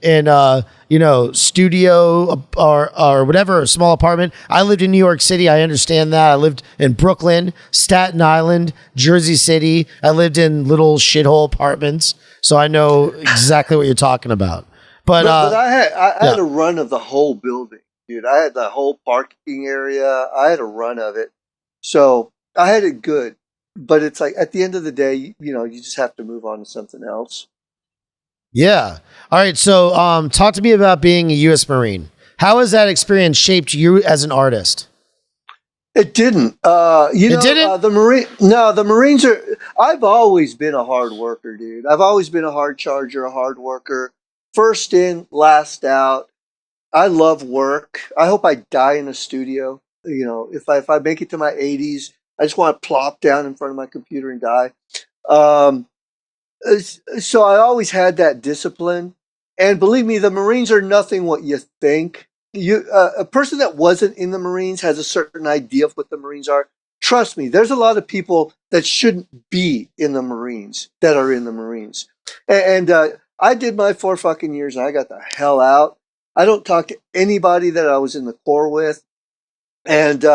studio or whatever, a small apartment. I lived in New York City. I understand that. I lived in Brooklyn, Staten Island, Jersey City. I lived in little shithole apartments. So I know exactly what you're talking about. But I had a run of the whole building, dude. I had the whole parking area. I had a run of it. So I had it good. But it's like at the end of the day, you just have to move on to something else. Yeah. All right. So talk to me about being a U.S. Marine. How has that experience shaped you as an artist? It didn't. It didn't? The Marines are. I've always been a hard worker, dude. I've always been a hard charger, a hard worker. First in, last out. I love work. I hope I die in a studio. If I make it to my 80s. I just want to plop down in front of my computer and die. So I always had that discipline. And believe me, the Marines are nothing what you think. A person that wasn't in the Marines has a certain idea of what the Marines are. Trust me, there's a lot of people that shouldn't be in the Marines that are in the Marines. And I did my 4 fucking years and I got the hell out. I don't talk to anybody that I was in the Corps with. And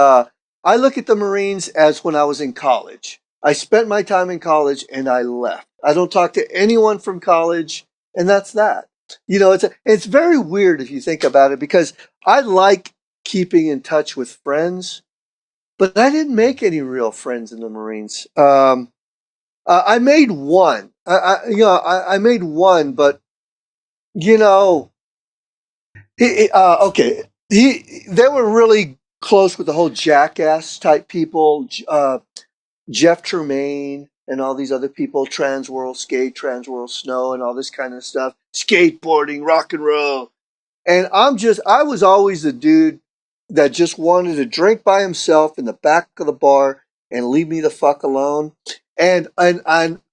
I look at the Marines as when I was in college. I spent my time in college and I left. I don't talk to anyone from college, and that's that. It's very weird if you think about it, because I like keeping in touch with friends, but I didn't make any real friends in the Marines. I made one. I made one, but they were really close with the whole jackass type people, Jeff Tremaine and all these other people, Trans World Skate, Trans World Snow, and all this kind of stuff, skateboarding, rock and roll. And I was always the dude that just wanted to drink by himself in the back of the bar and leave me the fuck alone. And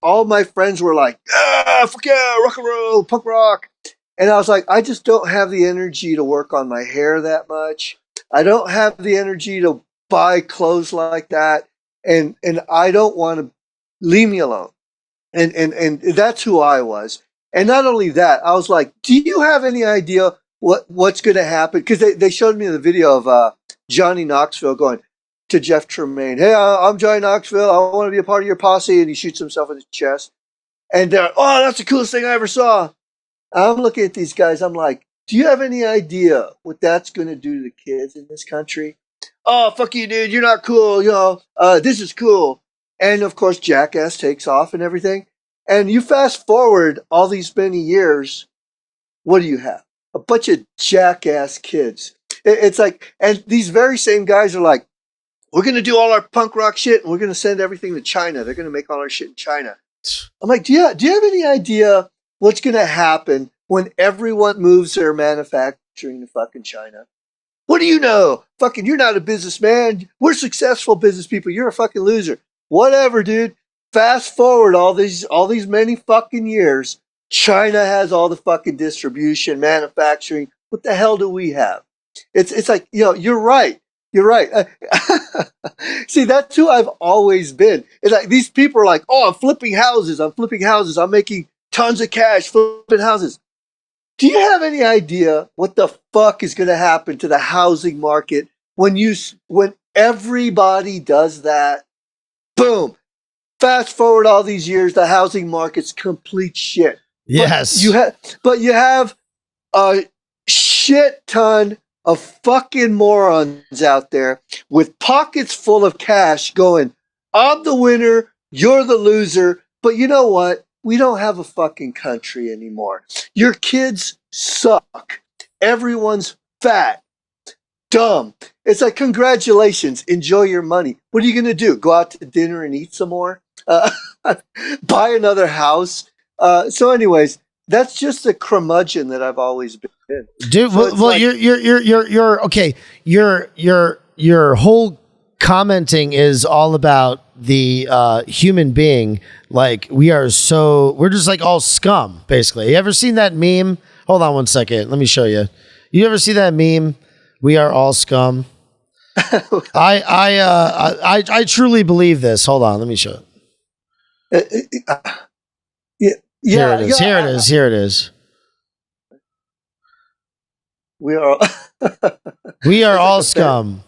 all my friends were like, fuck yeah, rock and roll, punk rock. And I was like, I just don't have the energy to work on my hair that much. I don't have the energy to buy clothes like that, and I don't want to leave me alone. And that's who I was. And not only that, I was like, do you have any idea what's going to happen? Because they showed me the video of Johnny Knoxville going, to Jeff Tremaine. Hey, I'm Johnny Knoxville. I want to be a part of your posse. And he shoots himself in the chest. And they're, oh, that's the coolest thing I ever saw. I'm looking at these guys. I'm like, do you have any idea what that's going to do to the kids in this country? Oh, fuck you, dude. You're not cool. This is cool. And of course, Jackass takes off and everything. And you fast forward all these many years, what do you have? A bunch of jackass kids. It's like, and these very same guys are like, we're going to do all our punk rock shit and we're going to send everything to China. They're going to make all our shit in China. I'm like, do you have any idea what's going to happen when everyone moves their manufacturing to fucking China? What do you know? Fucking, you're not a businessman. We're successful business people. You're a fucking loser. Whatever, dude. Fast forward all these many fucking years. China has all the fucking distribution, manufacturing. What the hell do we have? It's like, you're right. You're right. See, that's who I've always been. It's like these people are like, oh, I'm flipping houses. I'm making tons of cash flipping houses. Do you have any idea what the fuck is going to happen to the housing market when everybody does that? Boom. Fast forward all these years, the housing market's complete shit. Yes. But you have a shit ton of fucking morons out there with pockets full of cash going, I'm the winner, you're the loser. But you know what? We don't have a fucking country anymore. Your kids suck. Everyone's fat, dumb. It's like, congratulations, enjoy your money. What are you going to do? Go out to dinner and eat some more? Buy another house? So anyways, that's just the curmudgeon that I've always been. Dude, So well, you're okay. Your whole commenting is all about the human being. Like we're just like all scum, basically. You ever seen that meme? Hold on one second. Let me show you. You ever see that meme? We are all scum. I truly believe this. Hold on, let me show it. Here Here it is. We are. We are all scum.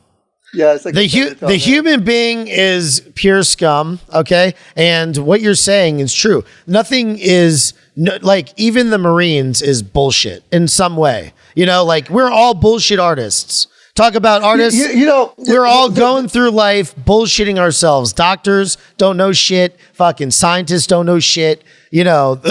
Yeah, it's like the human being is pure scum. Okay, and what you're saying is true. Nothing is like even the Marines is bullshit in some way. Like we're all bullshit artists. Talk about artists. We're all going through life bullshitting ourselves. Doctors don't know shit. Fucking scientists don't know shit. That's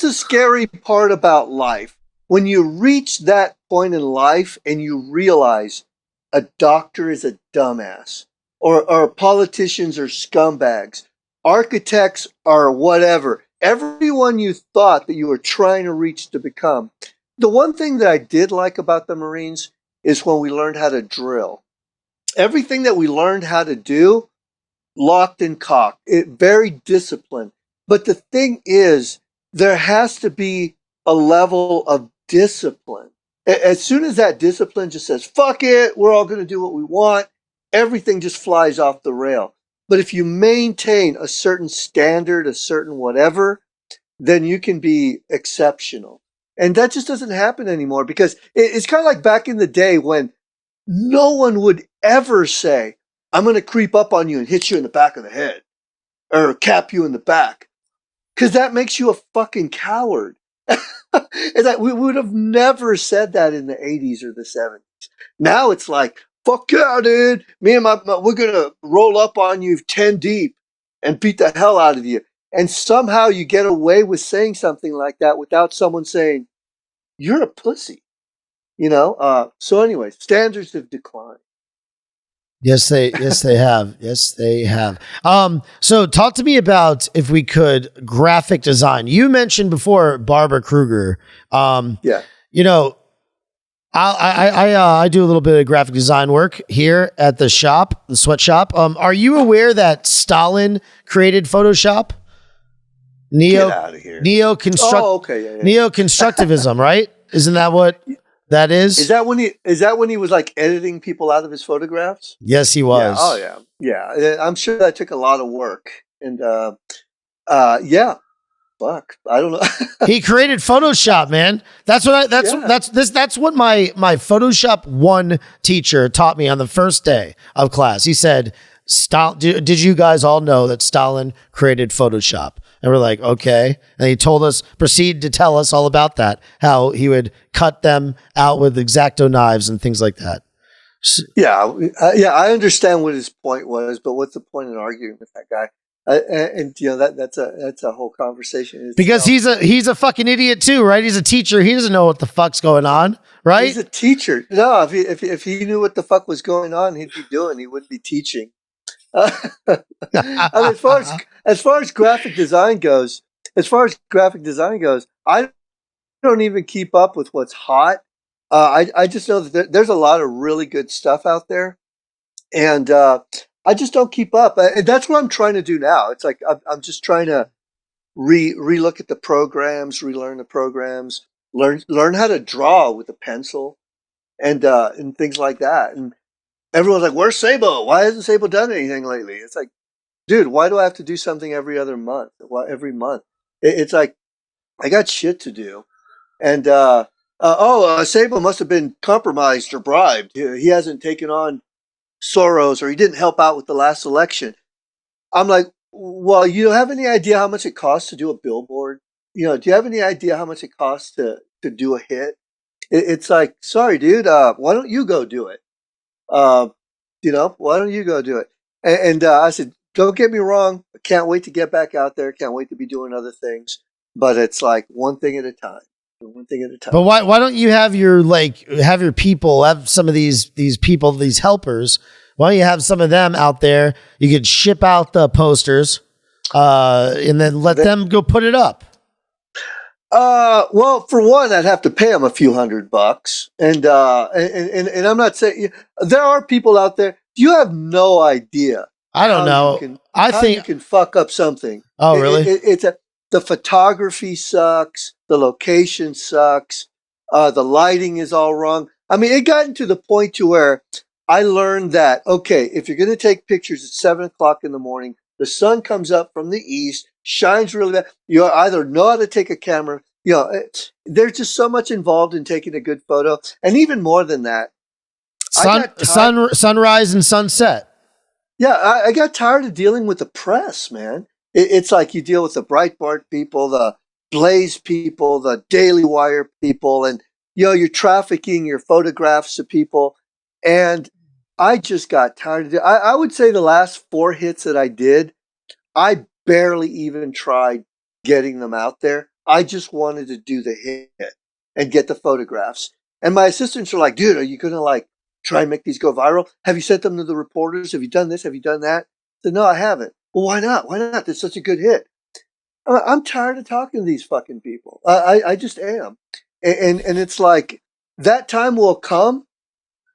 a scary part about life. When you reach that point in life and you realize a doctor is a dumbass, or politicians are scumbags, architects are whatever. Everyone you thought that you were trying to reach to become. The one thing that I did like about the Marines is when we learned how to drill. Everything that we learned how to do, locked and cocked, very disciplined. But the thing is, there has to be a level of discipline. As soon as that discipline just says, fuck it, we're all going to do what we want, everything just flies off the rail. But if you maintain a certain standard, a certain whatever, then you can be exceptional. And that just doesn't happen anymore because it's kind of like back in the day when no one would ever say, I'm going to creep up on you and hit you in the back of the head or cap you in the back. Because that makes you a fucking coward. It's like we would have never said that in the 80s or the 70s. Now it's like, fuck yeah, dude. Me and we're going to roll up on you 10 deep and beat the hell out of you. And somehow you get away with saying something like that without someone saying, you're a pussy. So anyways, standards have declined. Yes, they have. Yes, they have. So talk to me about, if we could, graphic design. You mentioned before Barbara Kruger. Yeah. I do a little bit of graphic design work here at the shop, the sweatshop. Are you aware that Stalin created Photoshop? Get out of here. Neoconstructivism, right? Isn't that what that is? Is that when he was like editing people out of his photographs? Yes, he was. Yeah. Oh yeah. Yeah. I'm sure that took a lot of work. And yeah. fuck, I don't know. He created Photoshop, man. That's what that's what my Photoshop 1 teacher taught me on the first day of class. He said, did you guys all know that Stalin created Photoshop? And we're like, okay. And he proceeded to tell us all about that, how he would cut them out with X-Acto knives and things like that. Yeah, I understand what his point was, but what's the point in arguing with that guy? And you know that's a whole conversation. Because he's a fucking idiot too, right? He's a teacher. He doesn't know what the fuck's going on, right? He's a teacher. No, if he knew what the fuck was going on, he wouldn't be teaching. I mean, as far as graphic design goes, I don't even keep up with what's hot. I just know that there's a lot of really good stuff out there, and I just don't keep up. And that's what I'm trying to do now. It's like I'm just trying to relook at the programs, relearn the programs, learn how to draw with a pencil, and things like that. And everyone's like, "Where's Sabo? Why hasn't Sabo done anything lately?" It's like, dude, why do I have to do something every other month? Why every month? It's like I got shit to do, and Sabo must have been compromised or bribed. He hasn't taken on Soros, or he didn't help out with the last election. I'm like, well, you have any idea how much it costs to do a billboard? You know, do you have any idea how much it costs to do a hit? It's like, sorry, dude, why don't you go do it? Why don't you go do it? And I said, don't get me wrong. I can't wait to get back out there. Can't wait to be doing other things. But it's like one thing at a time. But why don't you have your people, have some of these people, these helpers? Why don't you have some of them out there? You could ship out the posters, and then let them go put it up. Well, for one, I'd have to pay them a few $100, and I'm not saying there are people out there. You have no idea. I don't know. You can fuck up something. Oh, really? The photography sucks. The location sucks. The lighting is all wrong. I mean, it got to the point to where I learned that, okay, if you're going to take pictures at 7:00 in the morning, the sun comes up from the east, shines really bad. You either know how to take a camera. You know, there's just so much involved in taking a good photo. And even more than that, sunrise and sunset. Yeah, I got tired of dealing with the press, man. It's like you deal with the Breitbart people, the Blaze people, the Daily Wire people, and you're trafficking your photographs to people. And I just got tired of it. I would say the last 4 hits that I did, I barely even tried getting them out there. I just wanted to do the hit and get the photographs. And my assistants are like, dude, are you going to try and make these go viral? Have you sent them to the reporters? Have you done this? Have you done that? I said, no, I haven't. Well, why not? Why not? It's such a good hit. I'm tired of talking to these fucking people. I just am. And it's like, that time will come,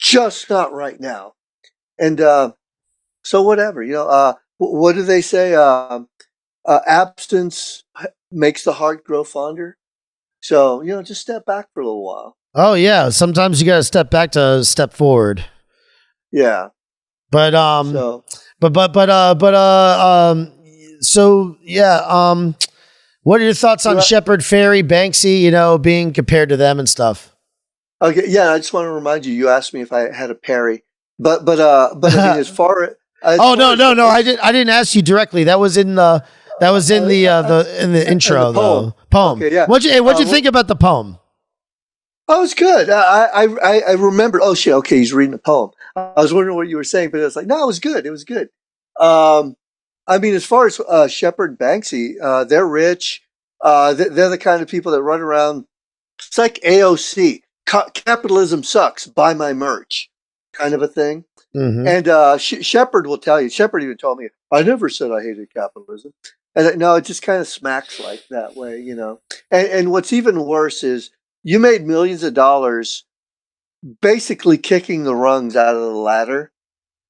just not right now. And so whatever, what do they say? Absence makes the heart grow fonder. So, just step back for a little while. Oh, yeah. Sometimes you got to step back to step forward. Yeah. But, what are your thoughts on Shepard Fairey, Banksy, being compared to them and stuff? Okay. Yeah. I just want to remind you, you asked me if I had a Perry, but I mean, as far as no. I didn't ask you directly. That was in the intro, the poem. Okay, yeah. What'd you think about the poem? Oh, it's good. I remember. Oh shit. Okay. He's reading a poem. I was wondering what you were saying, but it was like, no, it was good. It was good. I mean, as far as Shepard, Banksy, they're rich. They're the kind of people that run around. It's like AOC. Capitalism sucks. Buy my merch, kind of a thing. Mm-hmm. And Shepard will tell you. Shepard even told me, I never said I hated capitalism. And no, it just kind of smacks like that way, And what's even worse is you made millions of dollars basically kicking the rungs out of the ladder.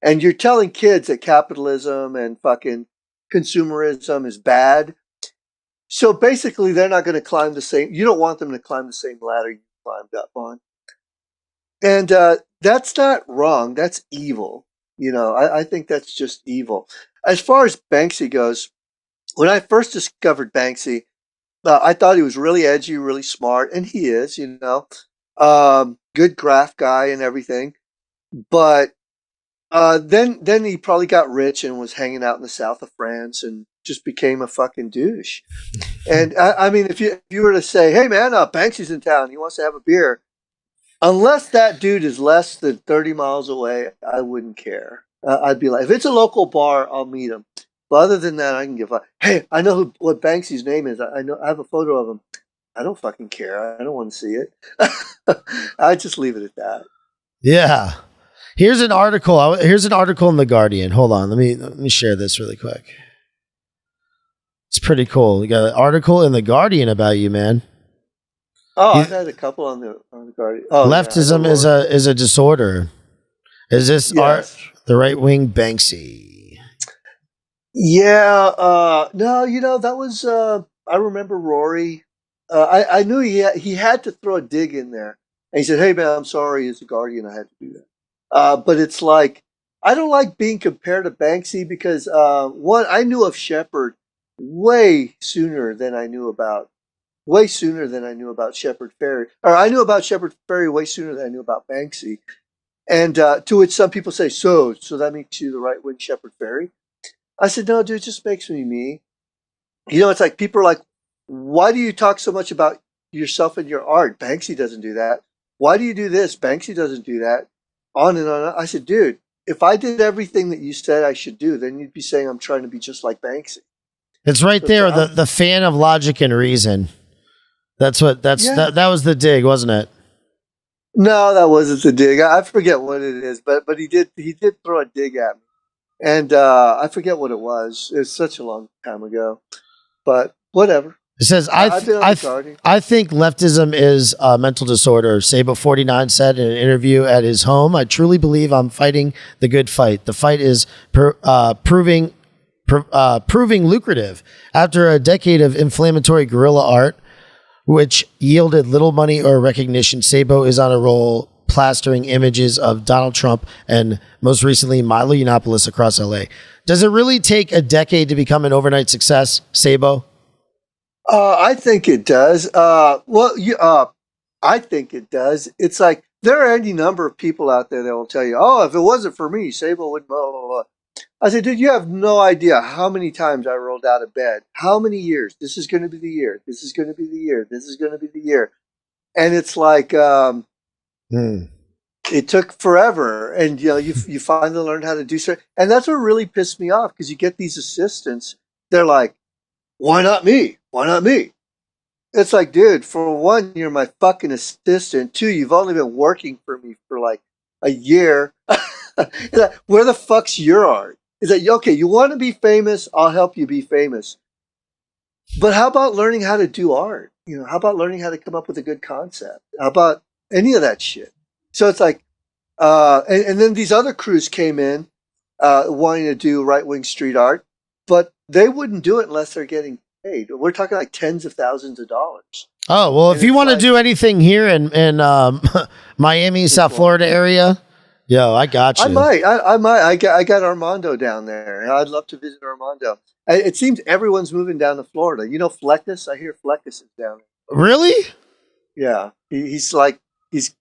And you're telling kids that capitalism and fucking consumerism is bad. So basically, they're not going to climb you don't want them to climb the same ladder you climbed up on. And that's not wrong. That's evil. I think that's just evil. As far as Banksy goes, when I first discovered Banksy, I thought he was really edgy, really smart, and he is, good graph guy and everything. But then he probably got rich and was hanging out in the south of France and just became a fucking douche. And I mean, if you were to say, "Hey man, Banksy's in town. He wants to have a beer," unless that dude is less than 30 miles away, I wouldn't care. I'd be like, if it's a local bar, I'll meet him. But other than that, I can give up. Hey, I know what Banksy's name is. I know. I have a photo of him. I don't fucking care. I don't want to see it. I just leave it at that. Yeah. Here's an article. Here's an article in the Guardian. Hold on. Let me share this really quick. It's pretty cool. You got an article in the Guardian about you, man. Oh, I've had a couple on the Guardian. Oh, leftism is a disorder. Is this Yes. the right wing Banksy? Yeah. No, that was. I remember Rory. I knew he had to throw a dig in there, and he said, "Hey man, I'm sorry. As a Guardian, I had to do that." But it's like I don't like being compared to Banksy because one, I knew of Shepard way sooner than I knew about Shepard Fairey, or I knew about Shepard Fairey way sooner than I knew about Banksy. And to which some people say, so that makes you the right wing Shepard Fairey. I said, no, dude, it just makes me me. It's like people are like, why do you talk so much about yourself and your art? Banksy doesn't do that. Why do you do this? Banksy doesn't do that. On and on. I said, dude, if I did everything that you said I should do, then you'd be saying I'm trying to be just like Banksy. It's right there. The fan of logic and reason. That was the dig, wasn't it? No, that wasn't the dig. I forget what it is, but he did throw a dig at me, and I forget what it was. It's such a long time ago, but whatever. It says, I think leftism is a mental disorder. Sabo 49 said in an interview at his home, I truly believe I'm fighting the good fight. The fight is proving lucrative. After a decade of inflammatory guerrilla art, which yielded little money or recognition, Sabo is on a roll plastering images of Donald Trump and most recently Milo Yiannopoulos across LA. Does it really take a decade to become an overnight success, Sabo? I think it does. I think it does. It's like there are any number of people out there that will tell you, "Oh, if it wasn't for me, Sabo would blah blah blah." I said, "Dude, you have no idea how many times I rolled out of bed. How many years? This is going to be the year. This is going to be the year. This is going to be the year." And it's like it took forever, and you finally learn how to do so. And that's what really pissed me off because you get these assistants. They're like, "Why not me? Why not me?" It's like, dude, for one, you're my fucking assistant. Two, you've only been working for me for like a year. Like, where the fuck's your art? Is that okay? You want to be famous? I'll help you be famous. But how about learning how to do art? How about learning how to come up with a good concept? How about any of that shit? So it's like, and then these other crews came in wanting to do right wing street art, but they wouldn't do it unless they're getting paid. We're talking like tens of thousands of dollars. Oh, well, if you want to do anything here in Miami, South Florida area, yo, I got you. I might. I got Armando down there. I'd love to visit Armando. It seems everyone's moving down to Florida. Fleckus? I hear Fleckus is down there. Really? Yeah. He's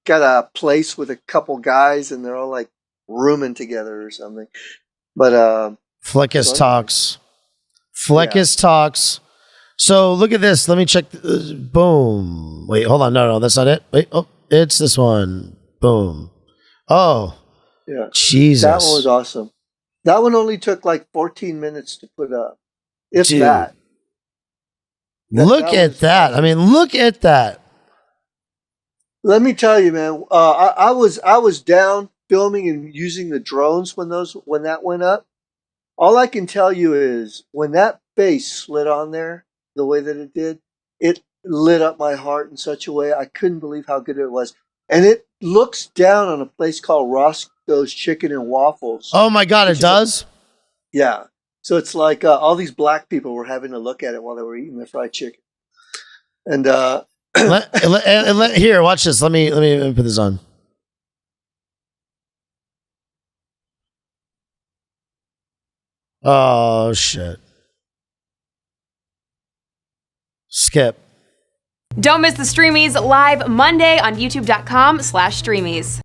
got a place with a couple guys, and they're all like rooming together or something. But Fleckus talks. Fleckus talks. So look at this. Let me check. Boom. Wait, hold on. No, that's not it. Wait. Oh, it's this one. Boom. Oh. Yeah. Jesus. That one was awesome. That one only took like 14 minutes to put up. If Dude. that. Look at that. I mean, look at that. Let me tell you, man. I was down filming and using the drones when that went up. All I can tell you is when that face slid on there the way that it did, it lit up my heart in such a way I couldn't believe how good it was. And it looks down on a place called Roscoe's Chicken and Waffles. Oh my God, it does? Yeah. So it's like all these black people were having to look at it while they were eating their fried chicken. And here, watch this. Let me put this on. Oh shit. Skip. Don't miss the Streamies live Monday on youtube.com/streamies.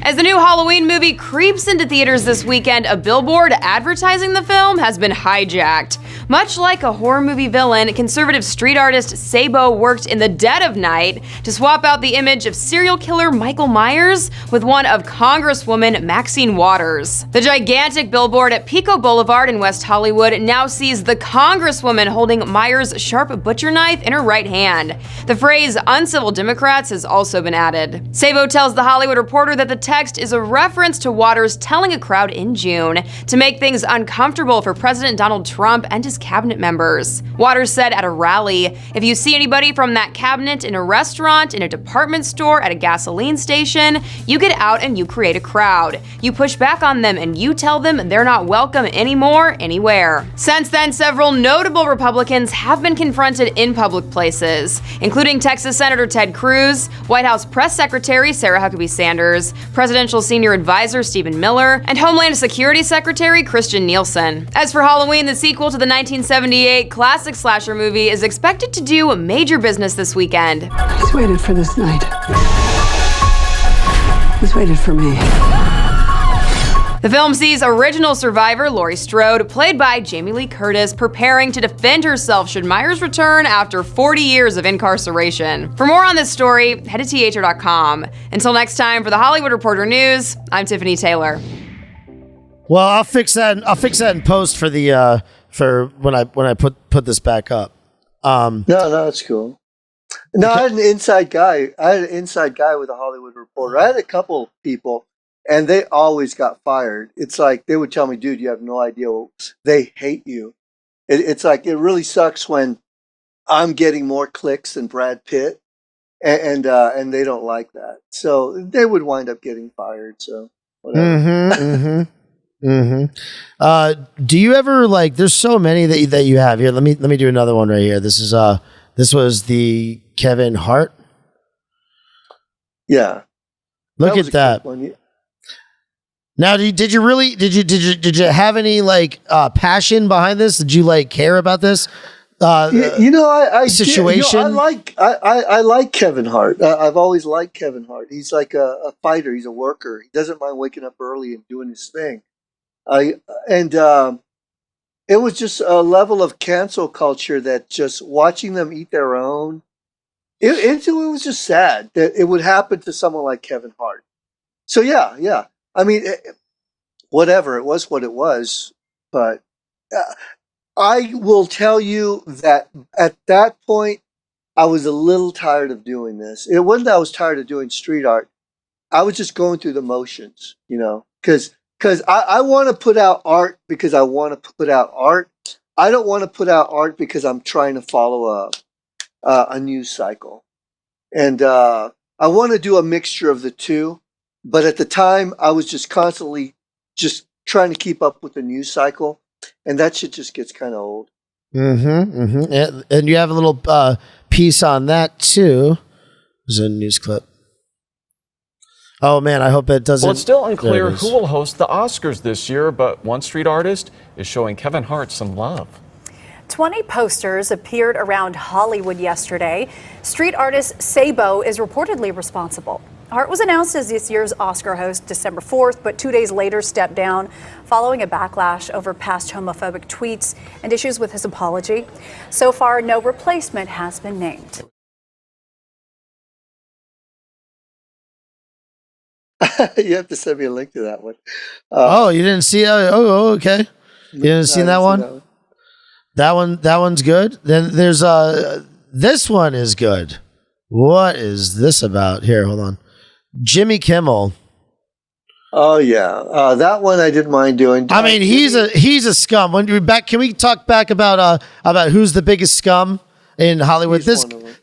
As the new Halloween movie creeps into theaters this weekend, a billboard advertising the film has been hijacked. Much like a horror movie villain, conservative street artist Sabo worked in the dead of night to swap out the image of serial killer Michael Myers with one of Congresswoman Maxine Waters. The gigantic billboard at Pico Boulevard in West Hollywood now sees the Congresswoman holding Myers' sharp butcher knife in her right hand. The phrase "uncivil Democrats" has also been added. Sabo tells The Hollywood Reporter that the text is a reference to Waters telling a crowd in June to make things uncomfortable for President Donald Trump and his cabinet members. Waters said at a rally, "If you see anybody from that cabinet in a restaurant, in a department store, at a gasoline station, you get out and you create a crowd. You push back on them and you tell them they're not welcome anymore, anywhere." Since then, several notable Republicans have been confronted in public places, including Texas Senator Ted Cruz, White House Press Secretary Sarah Huckabee Sanders, Presidential Senior Advisor Stephen Miller, and Homeland Security Secretary Christian Nielsen. As for Halloween, the sequel to the 1978 classic slasher movie is expected to do major business this weekend. He's waited for this night. He's waited for me. The film sees original survivor Laurie Strode, played by Jamie Lee Curtis, preparing to defend herself should Myers return after 40 years of incarceration. For more on this story, head to thr.com. Until next time, for the Hollywood Reporter News, I'm Tiffany Taylor. Well, I'll fix that. I'll fix that in post for the for when I put this back up. No, that's cool. No, I had an inside guy. With a Hollywood Reporter. I had a couple people, and they always got fired. It's like they would tell me, "Dude, you have no idea. They hate you." It's like it really sucks when I'm getting more clicks than Brad Pitt, and they don't like that. So they would wind up getting fired. So whatever. Do you ever there's so many that you have here. Let me do another one right here. This was the Kevin Hart. Yeah. Look at that. Now, did you have any passion behind this? Did you care about this? I situation. I like Kevin Hart. I've always liked Kevin Hart. He's like a fighter. He's a worker. He doesn't mind waking up early and doing his thing. It was just a level of cancel culture that just watching them eat their own. It was just sad that it would happen to someone like Kevin Hart. So yeah. I mean, whatever, it was what it was. But I will tell you that at that point, I was a little tired of doing this. It wasn't that I was tired of doing street art. I was just going through the motions, because I want to put out art because I want to put out art. I don't want to put out art because I'm trying to follow a news cycle. And I want to do a mixture of the two. But at the time, I was just constantly just trying to keep up with the news cycle. And that shit just gets kind of old. And you have a little piece on that, too. There's a news clip. Oh, man, I hope it doesn't... Well, it's still unclear who will host the Oscars this year, but one street artist is showing Kevin Hart some love. 20 posters appeared around Hollywood yesterday. Street artist Sabo is reportedly responsible. Hart was announced as this year's Oscar host December 4th, but 2 days later stepped down following a backlash over past homophobic tweets and issues with his apology. So far, no replacement has been named. You have to send me a link to that one. You didn't see? Okay. You didn't see that one? That one's good. Then there's this one is good. What is this about? Here, hold on. Jimmy Kimmel. Oh yeah, that one I didn't mind doing. I mean, he's a scum. Can we talk back about who's the biggest scum in Hollywood?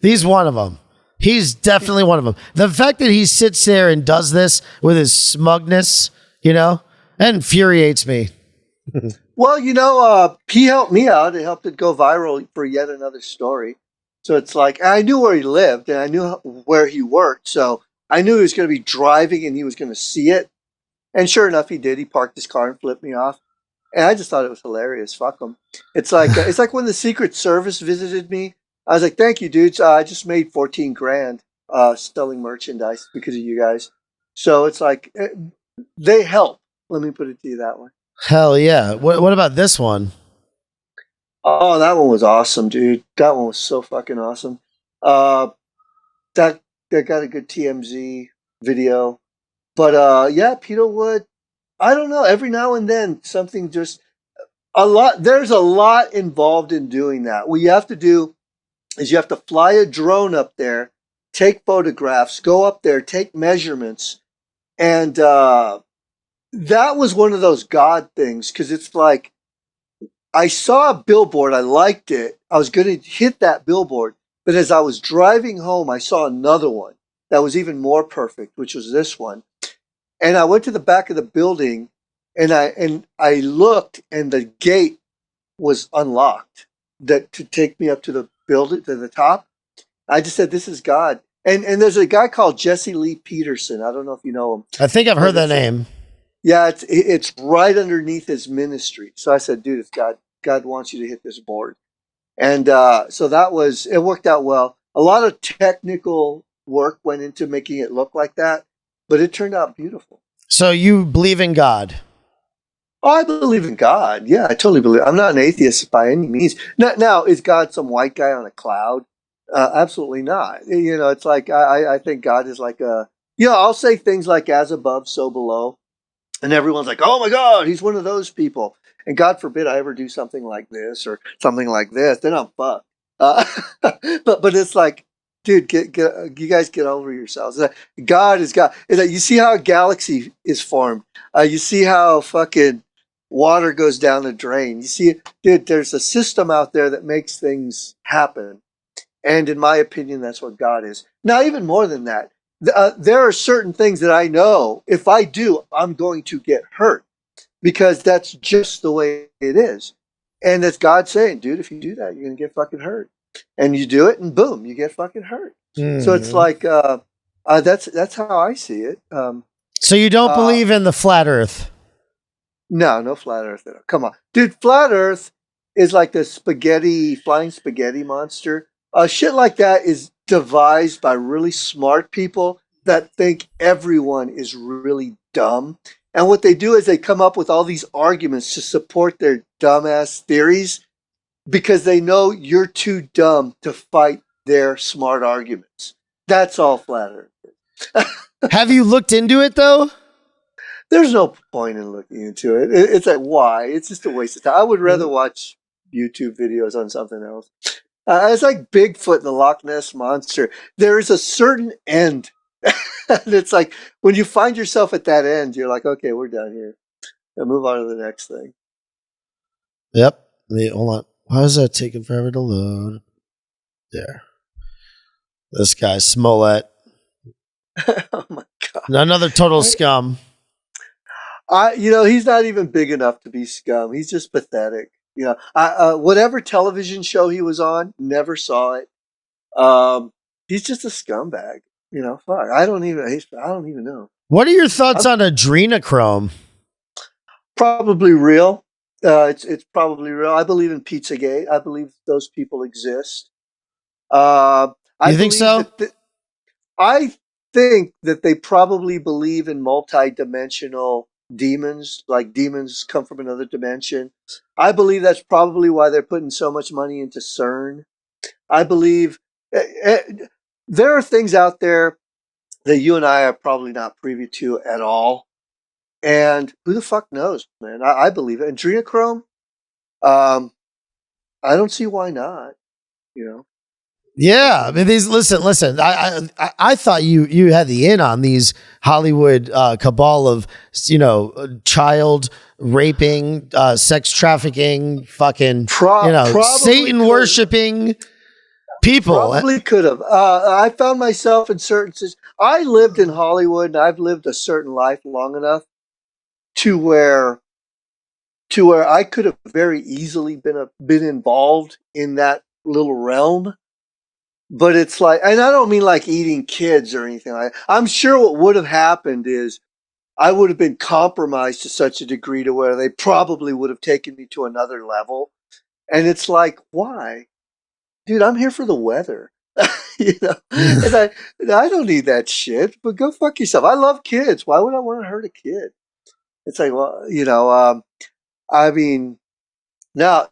He's one of them. He's definitely one of them. The fact that he sits there and does this with his smugness, that infuriates me. Well, he helped me out. It helped it go viral for yet another story. So it's like, I knew where he lived and I knew where he worked. So I knew he was going to be driving and he was going to see it. And sure enough, he did. He parked his car and flipped me off. And I just thought it was hilarious. Fuck him. It's like when the Secret Service visited me. I was like, thank you, dudes. I just made 14 grand selling merchandise because of you guys. So it's like they help. Let me put it to you that way. Hell yeah. What about this one? Oh, that one was awesome, dude. That one was so fucking awesome. That got a good TMZ video. But yeah, Peter Wood, I don't know. Every now and then something just there's a lot involved in doing that. What you have to do is you have to fly a drone up there, take photographs, go up there, take measurements. And that was one of those God things, because it's like I saw a billboard, I liked it. I was going to hit that billboard. But as I was driving home, I saw another one that was even more perfect, which was this one. And I went to the back of the building and I looked, and the gate was unlocked to take me up to the building, to the top. I just said, this is God. And there's a guy called Jesse Lee Peterson. I don't know if you know him. I think I've heard that name. Yeah, it's right underneath his ministry. So I said, dude, it's God. God wants you to hit this board. And so it worked out well. A lot of technical work went into making it look like that, but it turned out beautiful. So you believe in God? Oh, I believe in God. Yeah, I totally believe. I'm not an atheist by any means. Now, is God some white guy on a cloud? Absolutely not. It's like I think God is like I'll say things like as above, so below. And everyone's like, oh my God, he's one of those people. And God forbid I ever do something like this or something like this. Then I'm fucked. But it's like, dude, you guys get over yourselves. God is God. You see how a galaxy is formed. You see how fucking water goes down the drain. You see, dude, there's a system out there that makes things happen. And in my opinion, that's what God is. Now, even more than that, there are certain things that I know if I do, I'm going to get hurt because that's just the way it is. And that's God saying, dude, if you do that, you're going to get fucking hurt. And you do it and boom, you get fucking hurt. So it's like, that's how I see it. So you don't believe in the flat earth? No flat earth. Come on. Dude, flat earth is like the flying spaghetti monster. Shit like that is devised by really smart people that think everyone is really dumb. And what they do is they come up with all these arguments to support their dumbass theories because they know you're too dumb to fight their smart arguments. That's all flat earth. Have you looked into it though? There's no point in looking into it. It's like, why? It's just a waste of time. I would rather watch YouTube videos on something else. It's like Bigfoot and the Loch Ness Monster. There is a certain end. And it's like, when you find yourself at that end, you're like, okay, we're done here. And move on to the next thing. Yep. Hold on. Why is that taking forever to load? There. This guy, Smollett. Oh my God. Another total scum. He's not even big enough to be scum. He's just pathetic. Whatever television show he was on, never saw it. He's just a scumbag. Fuck. I don't even know. What are your thoughts on adrenochrome? Probably real. It's probably real. I believe in Pizzagate. I believe those people exist. You think so? I think that they probably believe in multi-dimensional demons, like demons come from another dimension. I believe that's probably why they're putting so much money into CERN. I believe there are things out there that you and I are probably not privy to at all. And who the fuck knows, man? I believe it. Adrenochrome, I don't see why not, Yeah, I mean, listen. I thought you had the in on these Hollywood cabal of child raping, sex trafficking, fucking Satan worshiping people. Probably could have. I found myself in certain. I lived in Hollywood, and I've lived a certain life long enough to where I could have very easily been involved in that little realm. But it's like, and I don't mean like eating kids or anything like that. I'm sure what would have happened is I would have been compromised to such a degree to where they probably would have taken me to another level. And it's like, why? Dude, I'm here for the weather. And I don't need that shit, but go fuck yourself. I love kids. Why would I want to hurt a kid? It's like, well, I mean, now,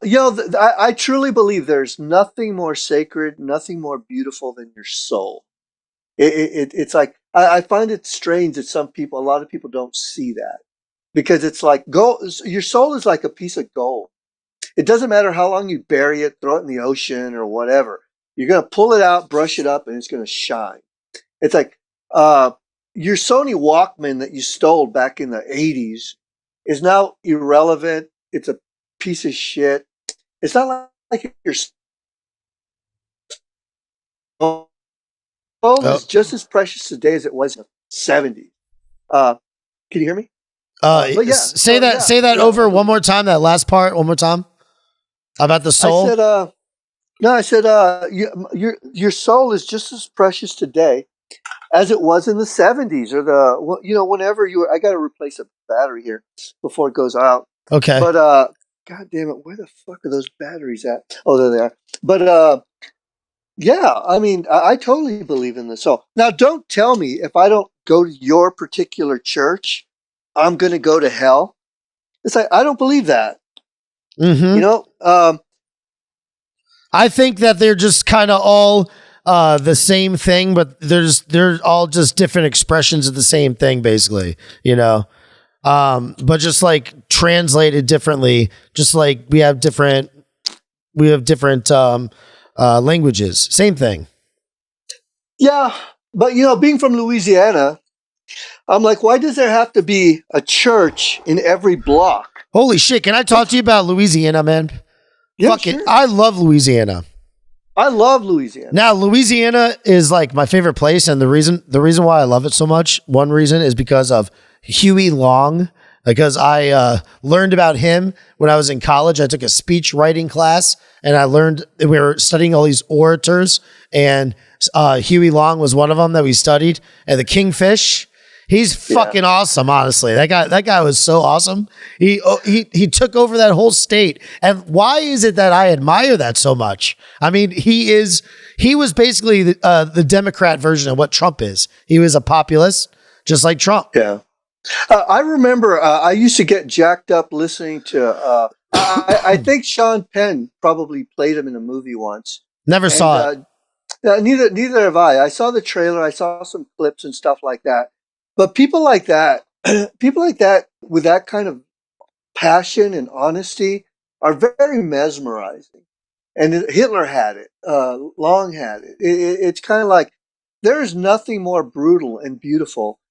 I truly believe there's nothing more sacred, nothing more beautiful than your soul. It's like, I find it strange that a lot of people don't see that, because it's like gold. Your soul is like a piece of gold. It doesn't matter how long you bury it, throw it in the ocean or whatever. You're going to pull it out, brush it up, and it's going to shine. It's like your Sony Walkman that you stole back in the 80s is now irrelevant. It's a piece of shit. It's not like your soul is just as precious today as it was in the 70s. Can you hear me? But yeah, say that over one more time. That last part one more time about the soul. I said, your soul is just as precious today as it was in the 70s or whenever I got to replace a battery here before it goes out. Okay. But God damn it, where the fuck are those batteries at? Oh, there they are. But yeah, I mean, I totally believe in the soul. Now, don't tell me if I don't go to your particular church, I'm going to go to hell. It's like, I don't believe that. Mm-hmm. I think that they're just kind of all the same thing, but they're all just different expressions of the same thing, basically, but just like translated differently, just like we have different languages, same thing. Yeah, but being from Louisiana, I'm like, why does there have to be a church in every block? Holy shit! Can I talk to you about Louisiana, man? Yeah, Fuck sure. it. I love Louisiana. I love Louisiana. Now, Louisiana is like my favorite place, and the reason why I love it so much, one reason is because of Huey Long, because I learned about him when I was in college. I took a speech writing class, and we were studying all these orators, and Huey Long was one of them that we studied, and the Kingfish. He's fucking awesome, honestly. That guy was so awesome. He took over that whole state. And why is it that I admire that so much? I mean, he was basically the Democrat version of what Trump is. He was a populist, just like Trump. Yeah. I remember I used to get jacked up listening to, I think Sean Penn probably played him in a movie once. Never saw it. Neither have I. I saw the trailer. I saw some clips and stuff like that. But people like that with that kind of passion and honesty are very mesmerizing. And Hitler had it. Long had it. It's kind of like there is nothing more brutal and beautiful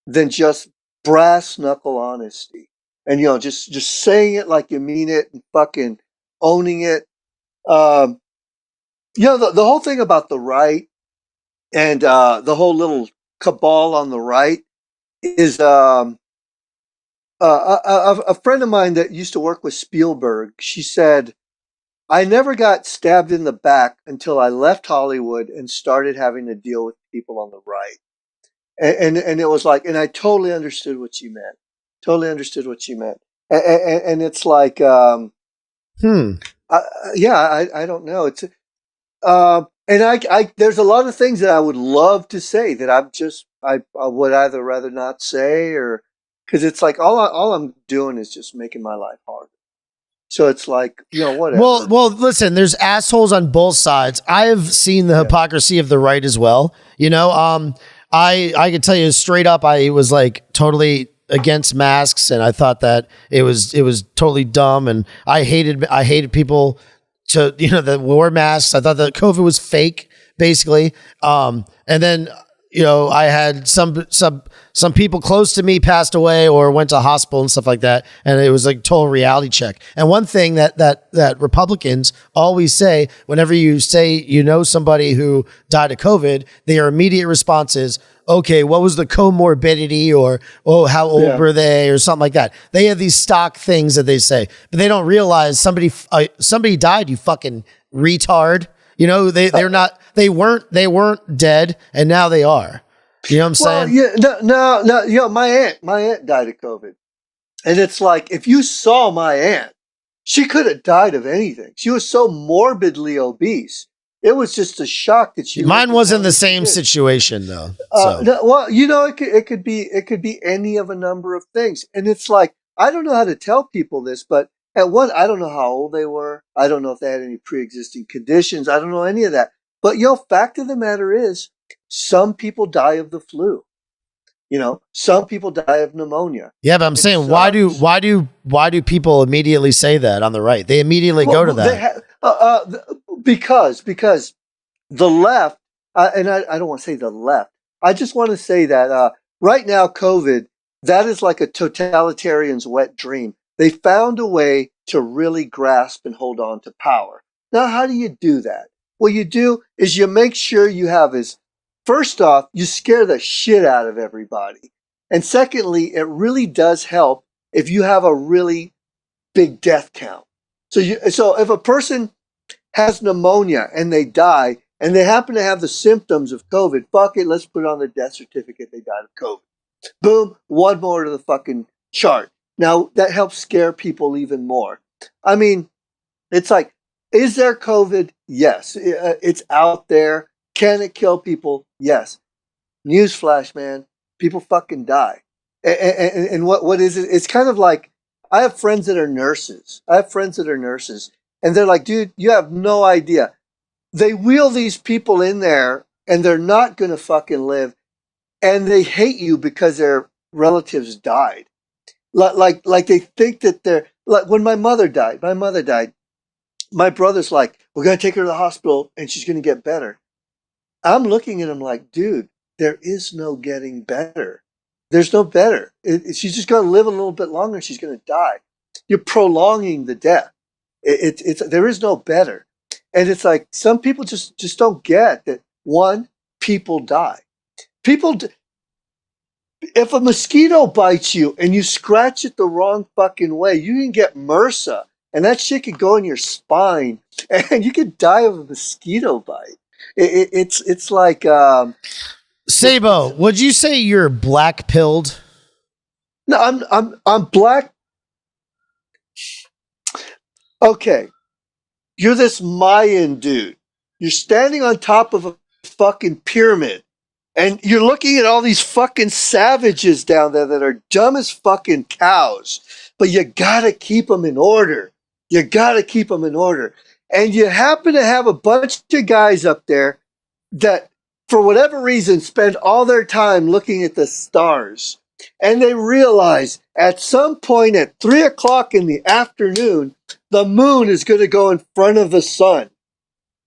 than just brass knuckle honesty. And just saying it like you mean it and fucking owning it. The whole thing about the right and the whole little cabal on the right is a friend of mine that used to work with Spielberg. She said, I never got stabbed in the back until I left Hollywood and started having to deal with people on the right. And it was like, and I totally understood what you meant. And it's like, I don't know. It's, and there's a lot of things that I would love to say that I would either rather not say, or because it's like all I'm doing is just making my life harder. So it's like, whatever. Well, listen, there's assholes on both sides. I've seen the hypocrisy of the right as well. I can tell you straight up, I was like totally against masks, and I thought that it was totally dumb, and I hated people that wore masks. I thought that COVID was fake, basically. And then I had some people close to me passed away or went to hospital and stuff like that, and it was like total reality check. And one thing that Republicans always say whenever you say somebody who died of COVID, their immediate response is, okay, what was the comorbidity, or how old were they, or something like that. They have these stock things that they say, but they don't realize somebody died. You fucking retard. They weren't dead, and now they are. You know what I'm saying? Yeah, no. You know, my aunt died of COVID, and it's like if you saw my aunt, she could have died of anything. She was so morbidly obese. It was just a shock that she. Mine wasn't the same situation though. Well, you know, it could be any of a number of things, and it's like I don't know how to tell people this, but at one, I don't know how old they were. I don't know if they had any pre-existing conditions. I don't know any of that. But fact of the matter is, some people die of the flu. You know, some people die of pneumonia. Yeah, but I'm saying, why do people immediately say that on the right? They immediately go to that. Because the left, and I don't want to say the left. I just want to say that right now, COVID, that is like a totalitarian's wet dream. They found a way to really grasp and hold on to power. Now, how do you do that? What you do is you make sure you have first off, you scare the shit out of everybody. And secondly, it really does help if you have a really big death count. So if a person has pneumonia and they die and they happen to have the symptoms of COVID, fuck it, let's put on the death certificate they died of COVID. Boom, one more to the fucking chart. Now, that helps scare people even more. I mean, it's like, is there COVID? Yes. It's out there. Can it kill people? Yes. Newsflash, man. People fucking die. And what is it? It's kind of like, I have friends that are nurses. And they're like, dude, you have no idea. They wheel these people in there and they're not going to fucking live. And they hate you because their relatives died. Like they think that they're, like when my mother died, my brother's like, we're going to take her to the hospital and she's going to get better. I'm looking at him like, dude, there is no getting better. There's no better. She's just going to live a little bit longer and she's going to die. You're prolonging the death. There is no better. And it's like, some people just don't get that. One, people die. If a mosquito bites you and you scratch it the wrong fucking way, you can get MRSA and that shit could go in your spine and you could die of a mosquito bite. It's like, Sabo, would you say you're black-pilled? No, I'm black. Okay. You're this Mayan dude. You're standing on top of a fucking pyramid and you're looking at all these fucking savages down there that are dumb as fucking cows, but you gotta keep them in order. And you happen to have a bunch of guys up there that, for whatever reason, spend all their time looking at the stars. And they realize at some point at 3 o'clock in the afternoon, the moon is going to go in front of the sun.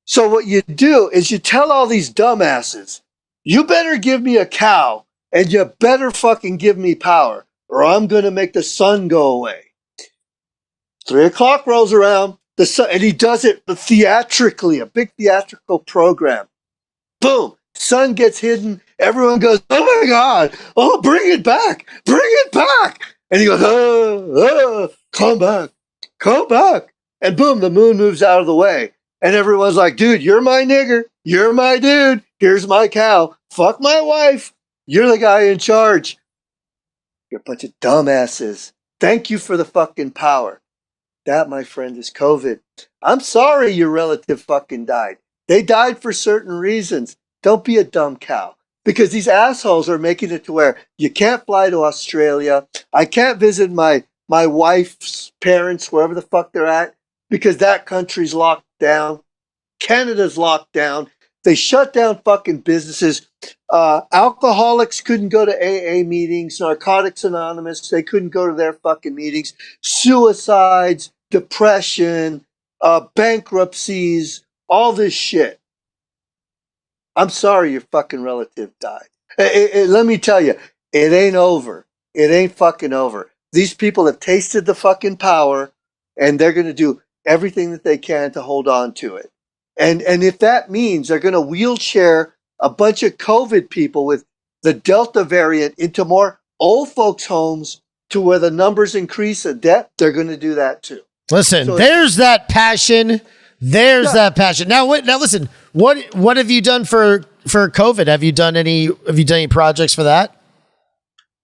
So what you do is you tell all these dumbasses, you better give me a cow and you better fucking give me power or I'm going to make the sun go away. 3 o'clock rolls around, the sun, and he does it theatrically, a big theatrical program. Boom. Sun gets hidden. Everyone goes, oh my God. Oh, bring it back. And he goes, come back. And boom, the moon moves out of the way. And everyone's like, dude, you're my nigger. You're my dude. Here's my cow. Fuck my wife. You're the guy in charge. You're a bunch of dumbasses. Thank you for the fucking power. That, my friend, is COVID. I'm sorry your relative fucking died. They died for certain reasons. Don't be a dumb cow. Because these assholes are making it to where you can't fly to Australia. I can't visit my wife's parents, wherever the fuck they're at, because that country's locked down. Canada's locked down. They shut down fucking businesses. Alcoholics couldn't go to AA meetings. Narcotics Anonymous, they couldn't go to their fucking meetings. Suicides, depression, bankruptcies, all this shit. I'm sorry your fucking relative died. Let me tell you, it ain't over. It ain't fucking over. These people have tasted the fucking power, and they're going to do everything that they can to hold on to it. And if that means they're going to wheelchair a bunch of COVID people with the Delta variant into more old folks' homes to where the numbers increase of death, they're going to do that too. Listen, there's that passion. That passion. Now listen, what have you done for for COVID? Have you done any projects for that?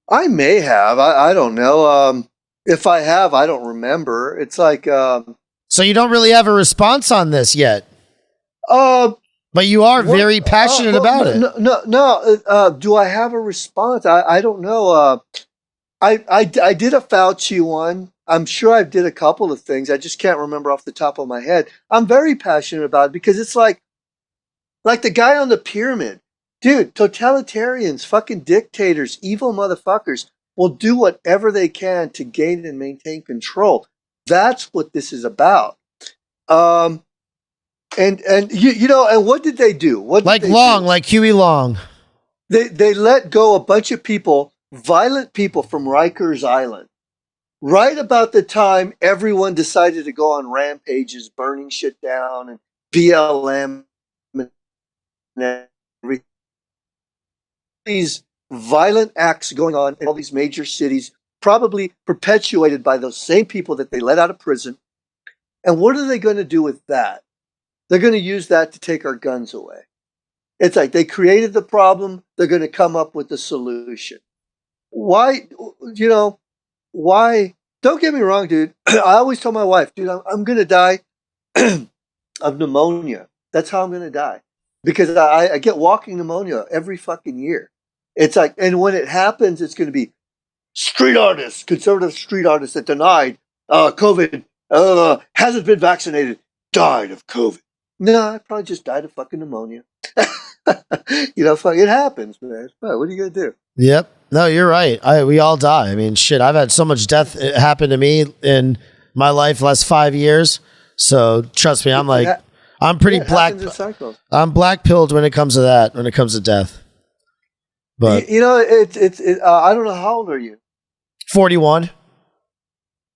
I may have. I don't know. If I have, I don't remember. It's like so you don't really have a response on this yet. But you are very passionate about it. No. Do I have a response? I don't know. I did a Fauci one. I'm sure I did a couple of things. I just can't remember off the top of my head. I'm very passionate about it because it's like the guy on the pyramid. Dude, totalitarians, fucking dictators, evil motherfuckers will do whatever they can to gain and maintain control. That's what this is about. And you know, and what did they do? Like Huey Long. They let go a bunch of people, violent people from Rikers Island. Right about the time everyone decided to go on rampages, burning shit down, and BLM and everything. These violent acts going on in all these major cities, probably perpetuated by those same people that they let out of prison. And what are they going to do with that? They're going to use that to take our guns away. It's like they created the problem. They're going to come up with the solution. Why, you know, why? Don't get me wrong, dude. I always tell my wife, dude, I'm going to die of pneumonia. That's how I'm going to die. Because I get walking pneumonia every fucking year. It's like, and when it happens, it's going to be conservative street artists that denied COVID, hasn't been vaccinated, died of COVID. No, I probably just died of fucking pneumonia. You know, it happens, man. What are you going to do? Yep. No, you're right. We all die. I mean, shit, I've had so much death happen to me in my life last 5 years. So trust me, I'm pretty black. I'm black pilled when it comes to that, when it comes to death. But you know, I don't know, how old are you? 41.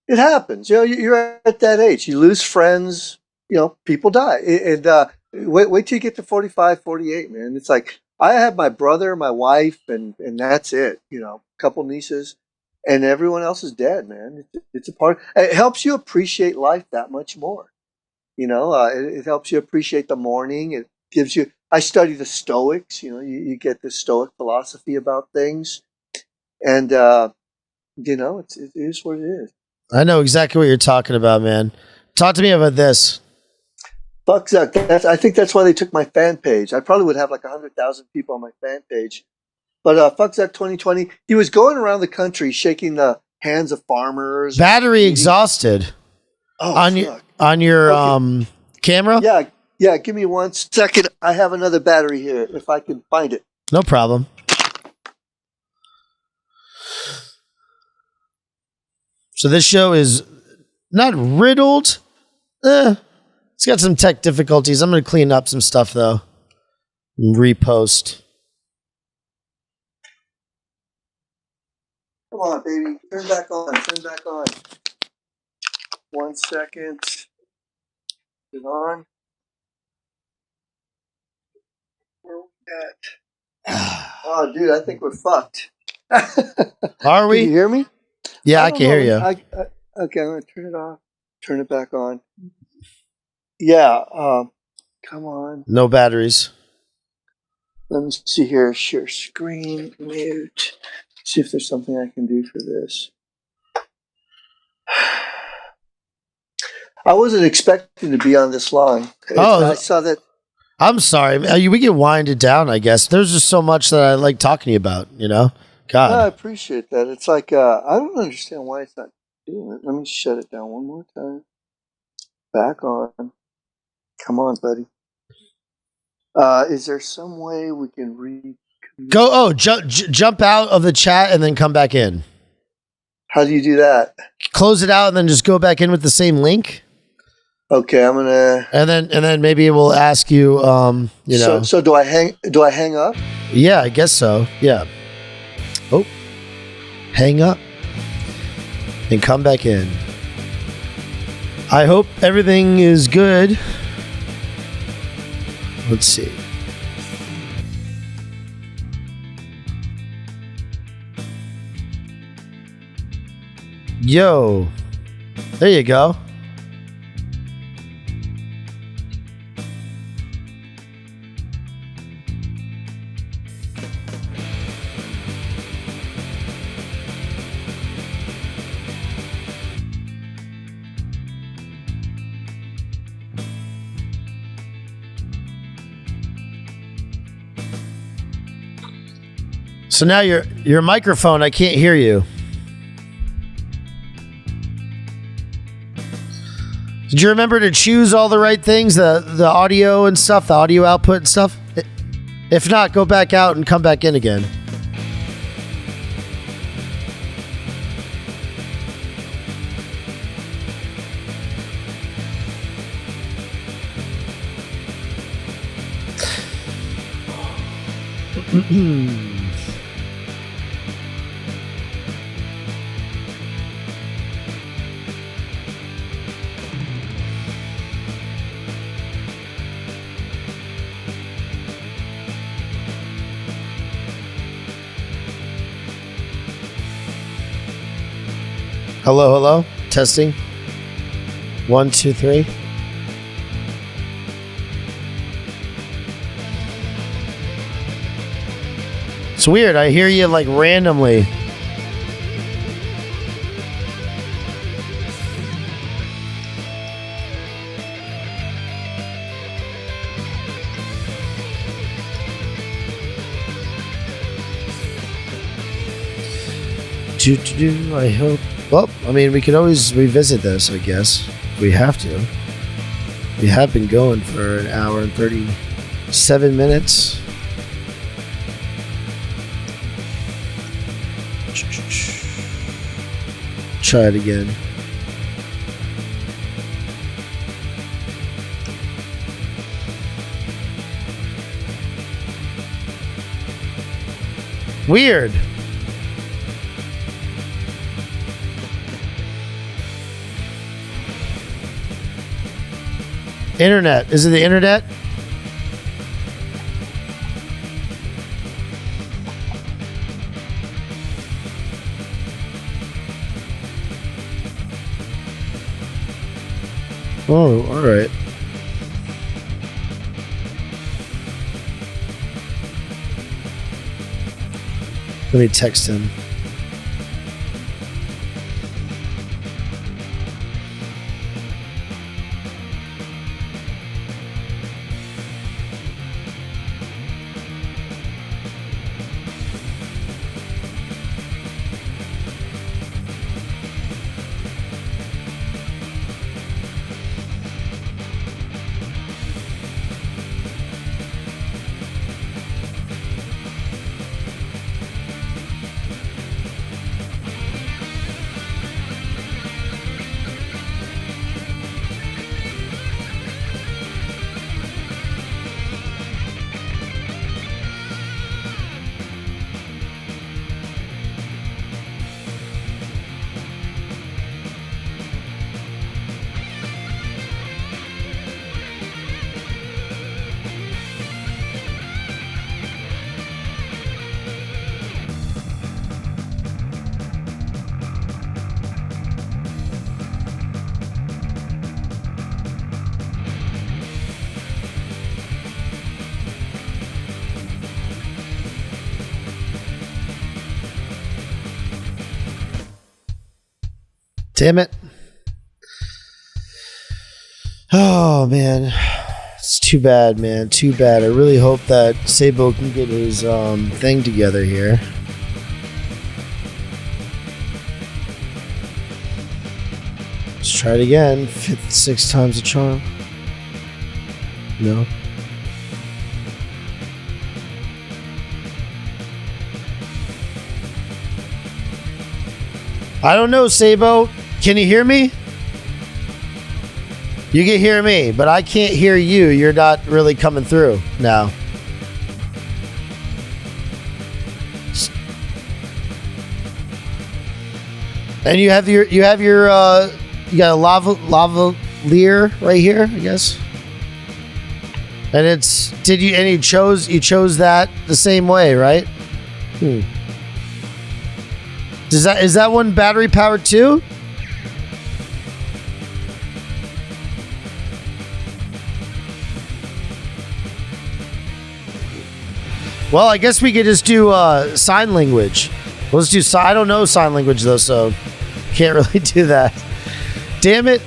It happens. You know, you're at that age. You lose friends. You know, people die. And wait till you get to 45, 48, man. It's like, I have my brother, my wife, and that's it. You know, a couple nieces, and everyone else is dead, man. It's a part. It helps you appreciate life that much more. You know, it helps you appreciate the mourning. It gives you. I study the Stoics. You know, you get the Stoic philosophy about things, and you know, it is what it is. I know exactly what you're talking about, man. Talk to me about this. Fuck Zuck. I think that's why they took my fan page. I probably would have like 100,000 people on my fan page. But fuck Zuck 2020. He was going around the country shaking the hands of farmers. Battery exhausted. Oh, on your camera? Yeah. Give me 1 second. I have another battery here if I can find it. No problem. So this show is not riddled. It's got some tech difficulties. I'm going to clean up some stuff, though. And repost. Come on, baby. Turn back on. 1 second. Get on. Where we at? Oh, dude, I think we're fucked. Are we? Can you hear me? Yeah, I can hear you. Okay, I'm going to turn it off. Turn it back on. Yeah, come on. No batteries. Let me see here. Share screen, mute. See if there's something I can do for this. I wasn't expecting to be on this long. I saw that. I'm sorry. We can wind it down, I guess. There's just so much that I like talking to you about, you know? God. I appreciate that. It's like, I don't understand why it's not doing it. Let me shut it down one more time. Back on. Come on, buddy. Is there some way we can jump out of the chat and then come back in. How do you do that? Close it out and then just go back in with the same link. Okay, I'm gonna. And then maybe it will ask you. You know. So do I hang up? Yeah, I guess so. Yeah. Oh, hang up and come back in. I hope everything is good. Let's see. Yo, there you go. So now your microphone, I can't hear you. Did you remember to choose all the right things, the audio and stuff, the audio output and stuff? If not, go back out and come back in again. Hello, hello. Testing. 1, 2, 3. It's weird. I hear you like randomly. I hope. Well, I mean, we could always revisit this, I guess. We have to. We have been going for an hour and 37 minutes. Try it again. Weird. Internet. Is it the internet? Oh, all right. Let me text him. Damn it. Oh, man. It's too bad, man. Too bad. I really hope that Sabo can get his thing together here. Let's try it again. 6 times the charm. No. I don't know, Sabo. Can you hear me? You can hear me, but I can't hear you. You're not really coming through now. And you got a lavalier right here, I guess. And you chose that the same way, right? Is that one battery powered too? Well, I guess we could just do sign language. Let's do I don't know sign language though, so can't really do that. Damn it.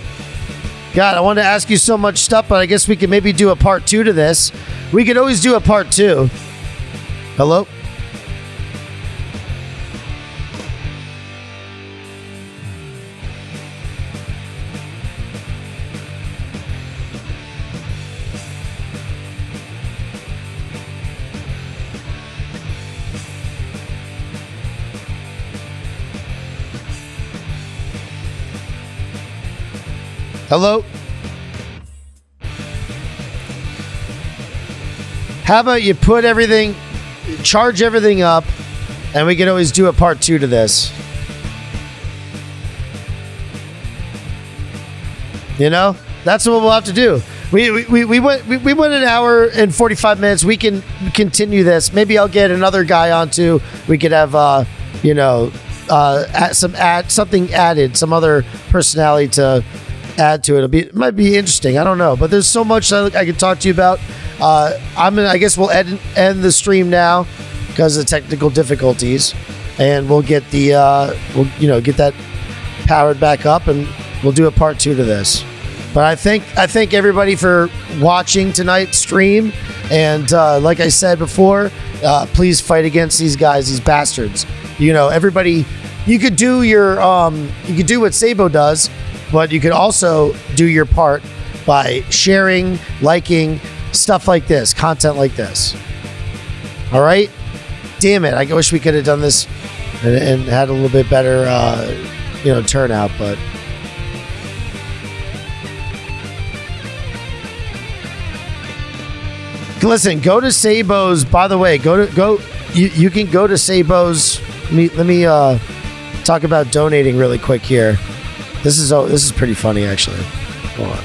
God, I wanted to ask you so much stuff, but I guess we could maybe do a part 2 to this. We could always do a part 2. Hello? Hello? How about you put everything, charge everything up, and we can always do a part 2 to this. You know? That's what we'll have to do. We went an hour and 45 minutes. We can continue this. Maybe I'll get another guy on too. We could have something added, some other personality to add to it. It might be interesting. I don't know, but there's so much I could talk to you about. I guess we'll end the stream now because of technical difficulties, and we'll get the get that powered back up, and we'll do a part 2 to this. But I thank everybody for watching tonight's stream, and like I said before, please fight against these guys, these bastards. Everybody, you could do what Sabo does, but you could also do your part by sharing, liking, stuff like this, content like this. All right? Damn it! I wish we could have done this and had a little bit better, turnout, but. Listen, go to Sabo's. By the way, you can go to Sabo's. Let me talk about donating really quick here. This is pretty funny, actually. Hold on.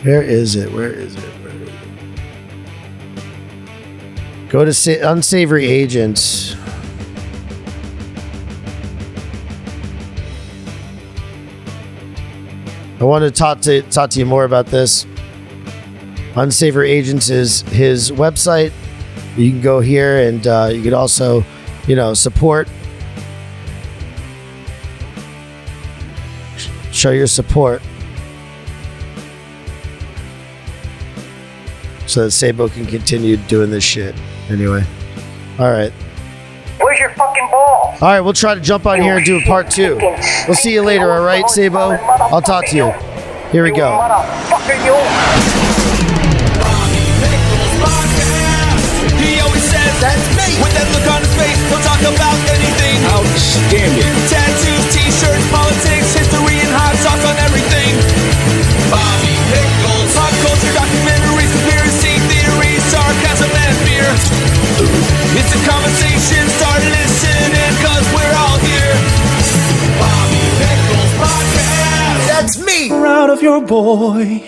Where is it? Go to unsavory agents. I want to talk to you more about this. Unsavory Agents is his website. You can go here, and you could also, support. Show your support. So that Sabo can continue doing this shit. Anyway. Alright. Where's your fucking ball? Alright, we'll try to jump on here and do a part 2. We'll see you later, alright, Sabo? I'll talk to you. Here we go. Motherfucker, you. He always says, that's me. With that look on his face, he'll talk about anything. Outstanding. Tattoos, t-shirts, politics, history, and hot sauce on everything. Bobby Pickles. Pop culture, documentaries, conspiracy theories, sarcasm, and fear. It's a conversation, start listening, cause we're all here. Bobby Pickles Podcast. That's me. Proud of your boy.